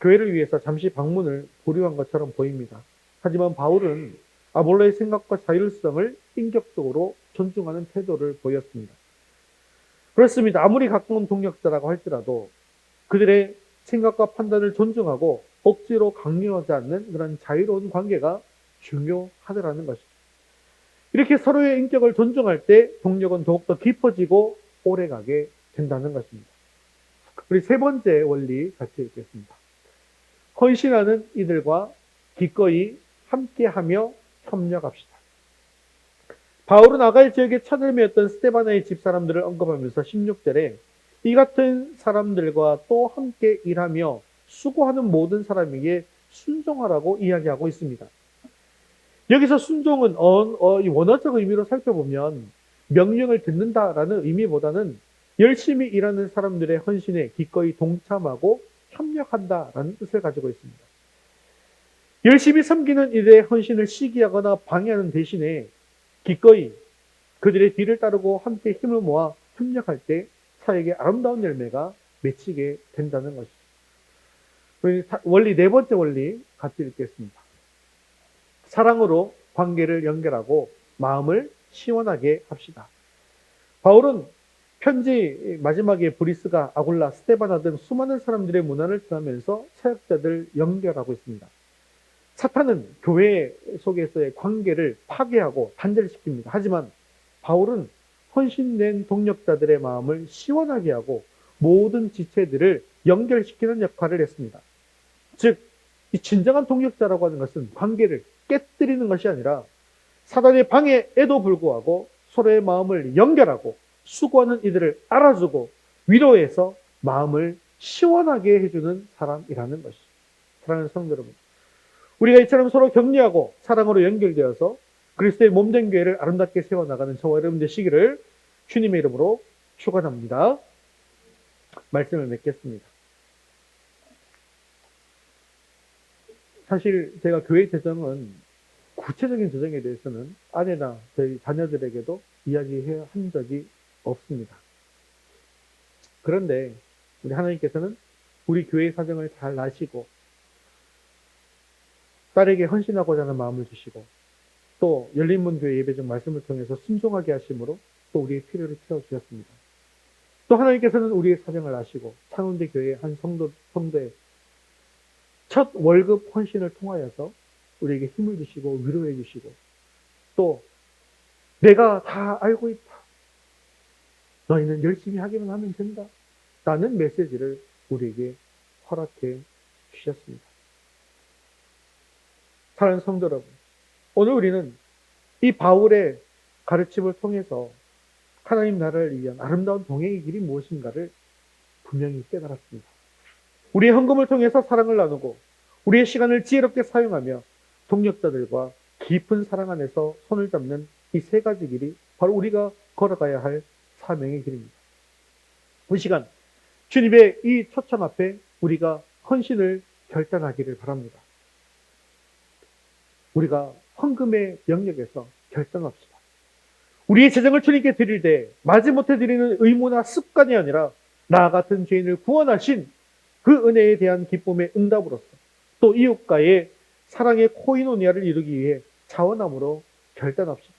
교회를 위해서 잠시 방문을 보류한 것처럼 보입니다. 하지만 바울은 아볼로의 생각과 자율성을 인격적으로 존중하는 태도를 보였습니다. 그렇습니다. 아무리 가까운 동력자라고 할지라도 그들의 생각과 판단을 존중하고 억지로 강요하지 않는 그런 자유로운 관계가 중요하더라는 것이죠. 이렇게 서로의 인격을 존중할 때 동력은 더욱더 깊어지고 오래가게 된다는 것입니다. 우리 세 번째 원리 같이 읽겠습니다. 헌신하는 이들과 기꺼이 함께하며 협력합시다. 바울은 아가야 지역의 차들매였던 스데바나의 집사람들을 언급하면서 16절에 이 같은 사람들과 또 함께 일하며 수고하는 모든 사람에게 순종하라고 이야기하고 있습니다. 여기서 순종은 원어적 의미로 살펴보면 명령을 듣는다라는 의미보다는 열심히 일하는 사람들의 헌신에 기꺼이 동참하고 협력한다라는 뜻을 가지고 있습니다. 열심히 섬기는 이들의 헌신을 시기하거나 방해하는 대신에 기꺼이 그들의 뒤를 따르고 함께 힘을 모아 협력할 때 사역의 아름다운 열매가 맺히게 된다는 것이죠. 원리 네 번째 원리 같이 읽겠습니다. 사랑으로 관계를 연결하고 마음을 시원하게 합시다. 바울은 편지 마지막에 브리스가, 아굴라, 스데바나 등 수많은 사람들의 문안을 통하면서 사역자들 연결하고 있습니다. 사탄은 교회 속에서의 관계를 파괴하고 단절시킵니다. 하지만 바울은 헌신된 동력자들의 마음을 시원하게 하고 모든 지체들을 연결시키는 역할을 했습니다. 즉, 이 진정한 동력자라고 하는 것은 관계를 깨뜨리는 것이 아니라 사단의 방해에도 불구하고 서로의 마음을 연결하고 수고하는 이들을 알아주고 위로해서 마음을 시원하게 해주는 사람이라는 것이죠. 사랑하는 성도 여러분, 우리가 이처럼 서로 격려하고 사랑으로 연결되어서 그리스도의 몸된 교회를 아름답게 세워나가는 저와 여러분 되시기를 주님의 이름으로 축원합니다. 말씀을 맺겠습니다. 사실 제가 교회 재정은 구체적인 재정에 대해서는 아내나 저희 자녀들에게도 이야기한 적이 없습니다. 그런데 우리 하나님께서는 우리 교회 사정을 잘 아시고 딸에게 헌신하고자 하는 마음을 주시고 또 열린문 교회 예배중 말씀을 통해서 순종하게 하심으로 또 우리의 필요를 채워주셨습니다. 또 하나님께서는 우리의 사정을 아시고 창원대 교회 한 성도의 첫 월급 헌신을 통하여서 우리에게 힘을 주시고 위로해 주시고 또 내가 다 알고 있다. 너희는 열심히 하기만 하면 된다. 라는 메시지를 우리에게 허락해 주셨습니다. 사랑하는 성도 여러분, 오늘 우리는 이 바울의 가르침을 통해서 하나님 나라를 위한 아름다운 동행의 길이 무엇인가를 분명히 깨달았습니다. 우리의 헌금을 통해서 사랑을 나누고 우리의 시간을 지혜롭게 사용하며 동력자들과 깊은 사랑 안에서 손을 잡는 이 세 가지 길이 바로 우리가 걸어가야 할 사명의 길입니다. 이 시간 주님의 이 초청 앞에 우리가 헌신을 결단하기를 바랍니다. 우리가 헌금의 영역에서 결단합시다. 우리의 재정을 주님께 드릴 때 마지못해 드리는 의무나 습관이 아니라 나 같은 죄인을 구원하신 그 은혜에 대한 기쁨의 응답으로서 또 이웃과의 사랑의 코이노니아를 이루기 위해 자원함으로 결단합시다.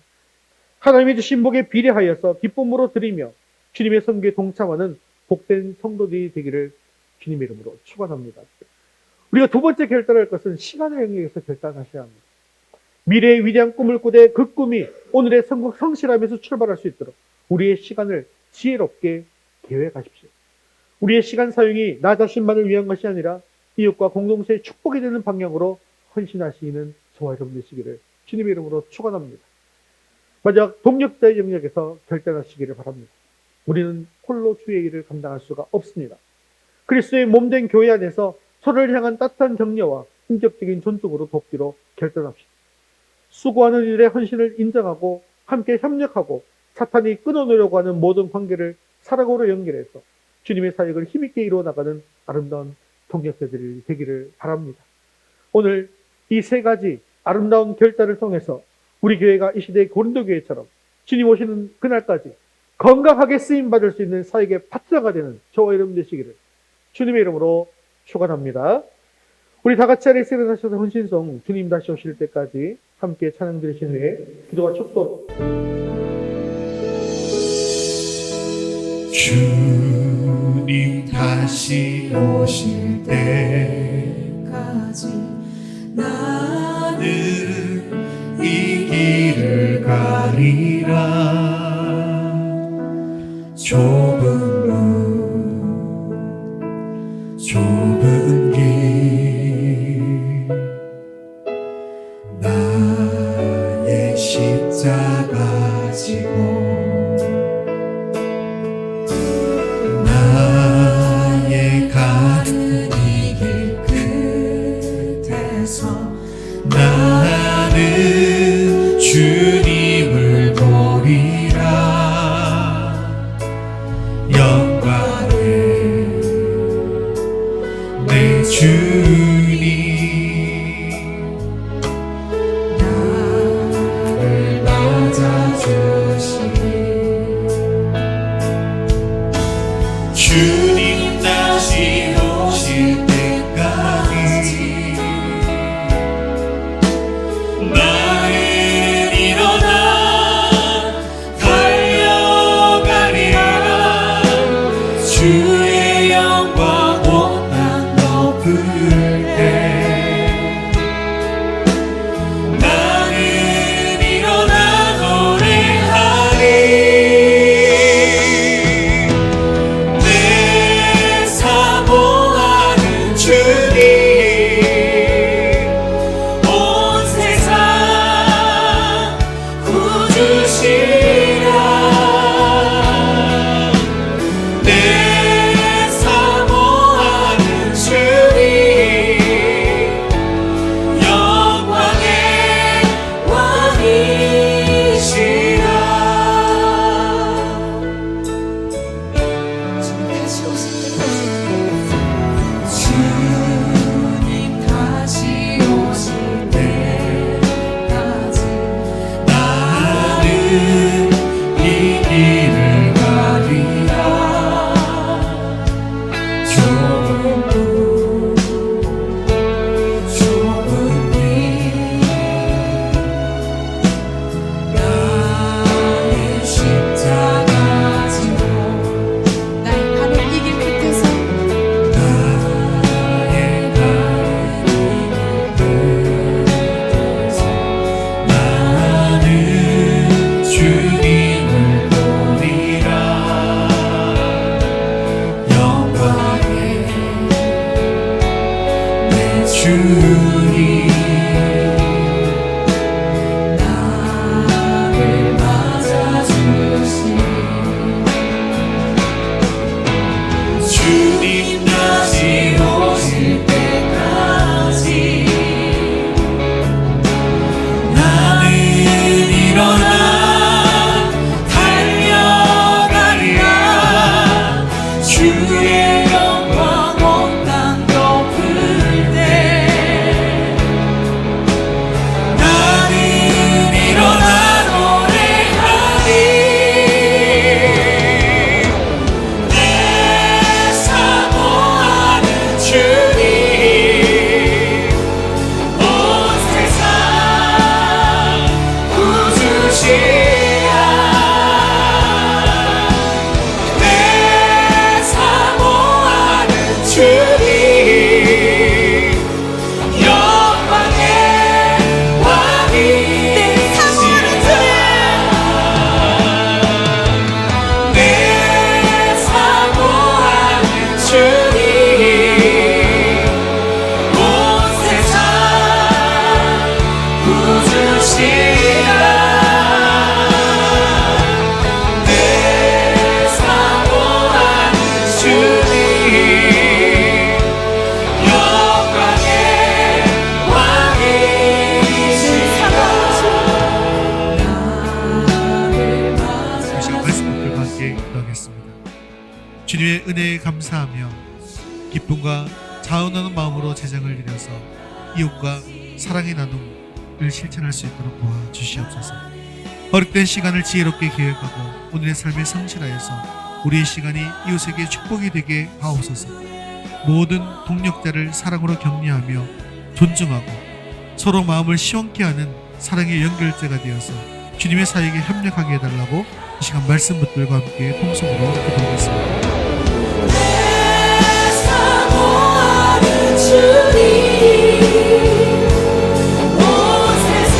하나님이 주신 복에 비례하여서 기쁨으로 드리며 주님의 선교에 동참하는 복된 성도들이 되기를 주님의 이름으로 축원합니다. 우리가 두 번째 결단할 것은 시간의 영역에서 결단하셔야 합니다. 미래의 위대한 꿈을 꾸되 그 꿈이 오늘의 성실함에서 출발할 수 있도록 우리의 시간을 지혜롭게 계획하십시오. 우리의 시간 사용이 나 자신만을 위한 것이 아니라 이웃과 공동체의 축복이 되는 방향으로 헌신하시는 저와 여러분 되시기를 주님의 이름으로 축원합니다. 마지막 동력자의 영역에서 결단하시기를 바랍니다. 우리는 홀로 주의 일을 감당할 수가 없습니다. 그리스도의 몸된 교회 안에서 서로를 향한 따뜻한 격려와 인격적인 존중으로 돕기로 결단합시다. 수고하는 일의 헌신을 인정하고 함께 협력하고 사탄이 끊어내려고 하는 모든 관계를 사랑으로 연결해서 주님의 사역을 힘있게 이루어나가는 아름다운 동역자들이 되기를 바랍니다. 오늘 이 세 가지 아름다운 결단을 통해서 우리 교회가 이 시대의 고린도 교회처럼 주님 오시는 그날까지 건강하게 쓰임받을 수 있는 사역의 파트너가 되는 저와 여러분 되시기를 주님의 이름으로 축원합니다. 우리 다 같이 자리에서 일어나셔서 헌신송 주님 다시 오실 때까지 함께 찬양 드리신 후에 기도와 축도
주님 다시 오실 때까지 나는 이 길을 가리라. 좁은 길 나의 십자가 지고 나의 가는 이 길 끝에서 나는 주님을 보리라. 영광을 내 주님 나를 맞아주시리. 주님 다시 오실 때까지 나는 일어나 달려가리라. 주의 영광 온 땅 덮을 때 나는 일어나 노래하리. 내 사모하는 주님 온 세상 구주시라. 내 사모하는 주님 영광의 왕이시라. 주님 다시 오실 때까지 나는 이 길을 가리라. 좁은 길 나의 십자가 지고 나의 가는 이 길 끝에서 나는 주님을 보리라. 영광의 내 주님 나를 맞아주시니. 주님 다시 오실 때까지 나는 일어나 달려가리라. 주의 영광 온 땅 덮을 때
주님의 은혜에 감사하며 기쁨과 자원하는 마음으로 재정을 드려서 이웃과 사랑의 나눔을 실천할 수 있도록 도와주시옵소서. 허락된 시간을 지혜롭게 계획하고 오늘의 삶에 성실하여서 우리의 시간이 이웃에게 축복이 되게 하옵소서. 모든 동력자를 사랑으로 격려하며 존중하고 서로 마음을 시원케 하는 사랑의 연결체가 되어서 주님의 사역에 협력하게 해달라고 이 시간 말씀 붙들과 함께 통성으로 기도하겠습니다.
사모하는 주님 온 세상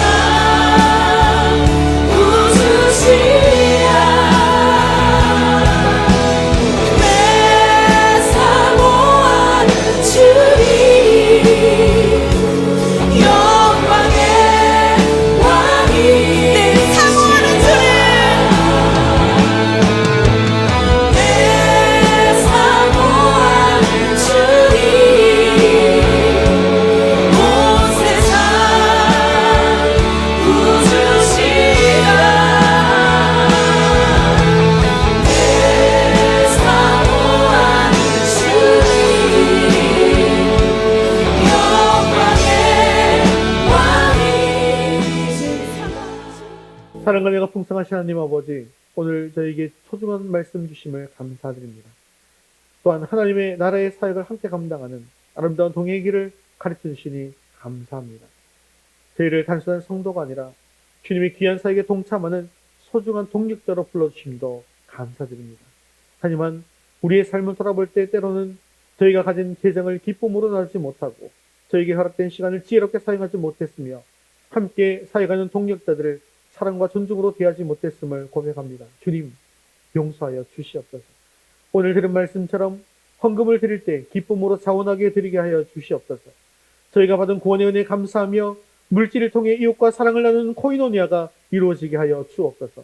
웃으시랴 내 사모하는 주님 영광의 왕이 내 사모하는 주님 내 사모하는 주님 온 세상 웃으시라 내 사모하는 주님 영광의 왕이
사랑과 내가 풍성하신 하나님 아버지, 오늘 저에게 소중한 말씀 주심을 감사드립니다. 또한 하나님의 나라의 사역을 함께 감당하는 아름다운 동행의 길을 가르쳐 주시니 감사합니다. 저희를 단순한 성도가 아니라 주님의 귀한 사역에 동참하는 소중한 동력자로 불러주심도 감사드립니다. 하지만 우리의 삶을 돌아볼 때 때로는 저희가 가진 재정을 기쁨으로 나누지 못하고 저에게 허락된 시간을 지혜롭게 사용하지 못했으며 함께 사역하는 동력자들을 사랑과 존중으로 대하지 못했음을 고백합니다. 주님, 용서하여 주시옵소서. 오늘 들은 말씀처럼 헌금을 드릴 때 기쁨으로 자원하게 드리게 하여 주시옵소서. 저희가 받은 구원의 은혜에 감사하며 물질을 통해 이웃과 사랑을 나누는 코이노니아가 이루어지게 하여 주옵소서.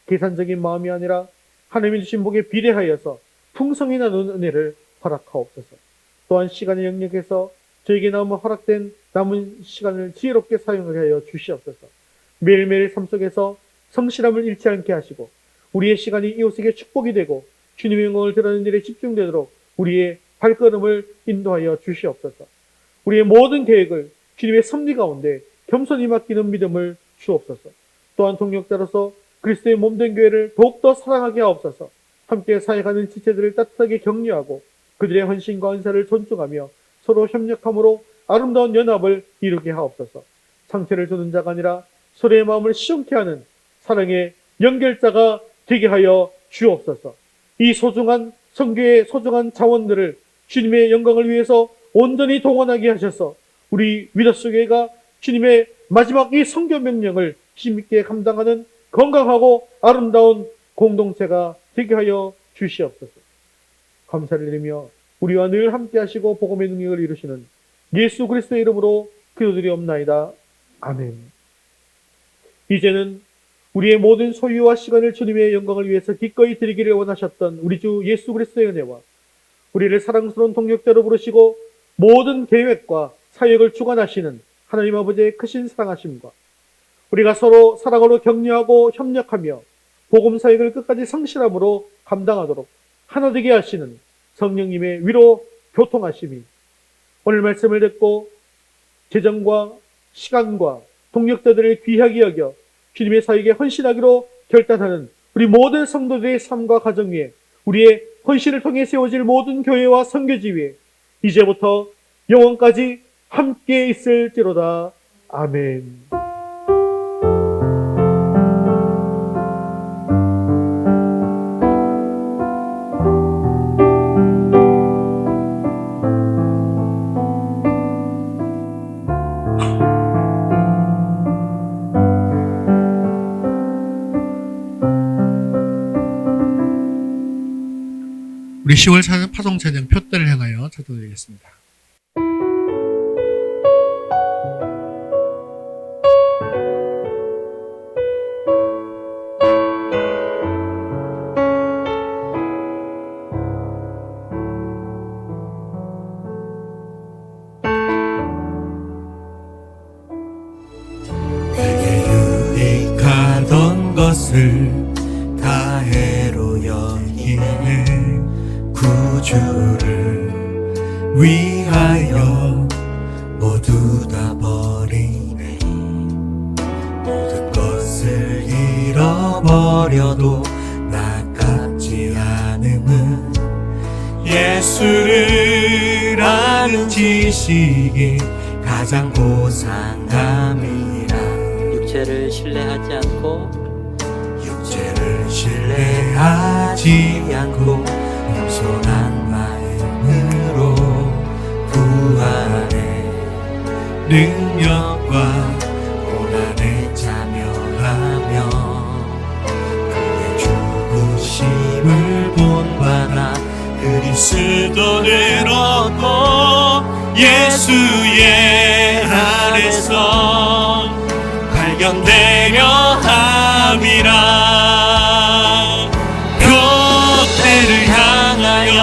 계산적인 마음이 아니라 하나님이 주신 복에 비례하여서 풍성히 나누는 은혜를 허락하옵소서. 또한 시간의 영역에서 저에게 허락된 남은 시간을 지혜롭게 사용하게 하여 주시옵소서. 매일매일 삶 속에서 성실함을 잃지 않게 하시고 우리의 시간이 이웃에게 축복이 되고 주님의 영광을 드러내는 일에 집중되도록 우리의 발걸음을 인도하여 주시옵소서. 우리의 모든 계획을 주님의 섭리 가운데 겸손히 맡기는 믿음을 주옵소서. 또한 동력자로서 그리스도의 몸된 교회를 더욱더 사랑하게 하옵소서. 함께 사역하는 지체들을 따뜻하게 격려하고 그들의 헌신과 은사를 존중하며 서로 협력함으로 아름다운 연합을 이루게 하옵소서. 상처를 주는 자가 아니라 서로의 마음을 시원케 하는 사랑의 연결자가 되게 하여 주옵소서. 이 소중한 선교의 소중한 자원들을 주님의 영광을 위해서 온전히 동원하게 하셔서 우리 위더스교회가 주님의 마지막 이 선교 명령을 힘있게 감당하는 건강하고 아름다운 공동체가 되게 하여 주시옵소서. 감사를 드리며 우리와 늘 함께 하시고 복음의 능력을 이루시는 예수 그리스도의 이름으로 기도드리옵나이다. 아멘. 이제는 우리의 모든 소유와 시간을 주님의 영광을 위해서 기꺼이 드리기를 원하셨던 우리 주 예수 그리스도의 은혜와 우리를 사랑스러운 동력자로 부르시고 모든 계획과 사역을 주관하시는 하나님 아버지의 크신 사랑하심과 우리가 서로 사랑으로 격려하고 협력하며 복음 사역을 끝까지 성실함으로 감당하도록 하나 되게 하시는 성령님의 위로 교통하심이 오늘 말씀을 듣고 재정과 시간과 동력자들을 귀하게 여겨 주님의 사역에 헌신하기로 결단하는 우리 모든 성도들의 삶과 가정 위에 우리의 헌신을 통해 세워질 모든 교회와 선교지 위에 이제부터 영원까지 함께 있을지로다. 아멘.
우리 10월 파송 찬양 표대를 향하여 찾아드리겠습니다.
내게 유익하던 것을 다 해로 여기네 위하여 모두 다 버리네. 모든 것을 잃어버려도 나깝지 않음은 예수를 아는 지식이 가장 고상함이라.
육체를 신뢰하지 않고
육체를 신뢰하지 않고 겸손한 마음으로 구원의 능력과 고난에 참여하며 그의 죽으심을 본받아 그리스도를 얻고 예수의 안에서 발견되려 함이라. 교태를 향하여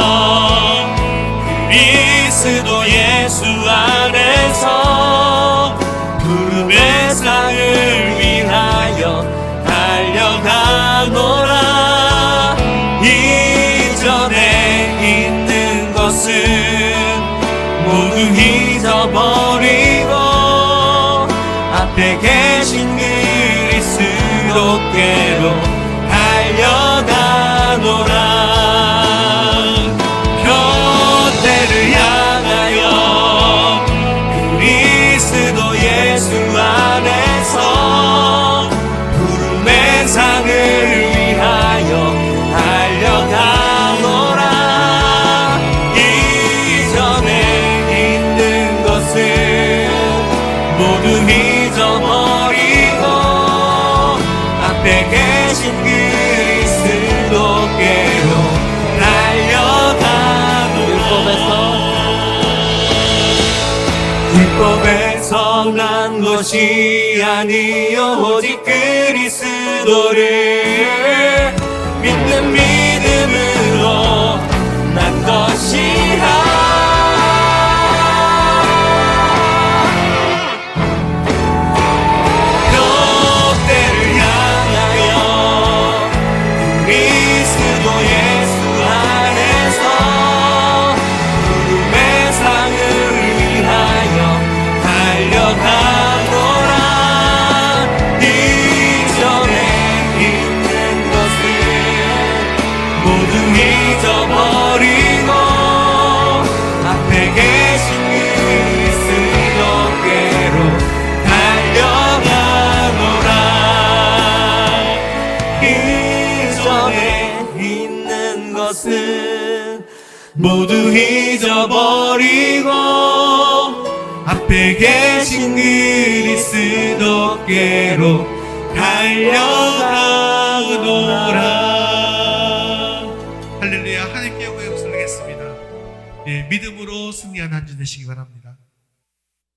그리스도 예수 안에서 부름의 상을 위하여 달려가노라. 이전에 있는 것은 모두 잊어버리고 앞에 계신 그리스도께로 달려가노라. 교태를 향하여 그리스도 예수 안에서 부름의 상을 위하여 달려가노라. 이전에 있는 것은 모두 잊어버리고 앞에 계신 그리스도께로 달려가노라. 율법에서 난 것이 아니요 오직 그리스도를 믿는 믿음으로 난 것이라. 교태를 향하여 그리스도 예수 안에서 부름의 상을 위하여 달려가노라. 이전에 있는 것을 모두 잊어버리고 앞에 계신 그리스도께로 달려가노라. 이전에 있는 것은 모두 잊어버리고 앞에 계신 그리스도께로 달려가노라.
할렐루야. 하나님께 영광의 박수를 드리겠습니다. 예, 믿음으로 승리한 한 주 되시기 바랍니다.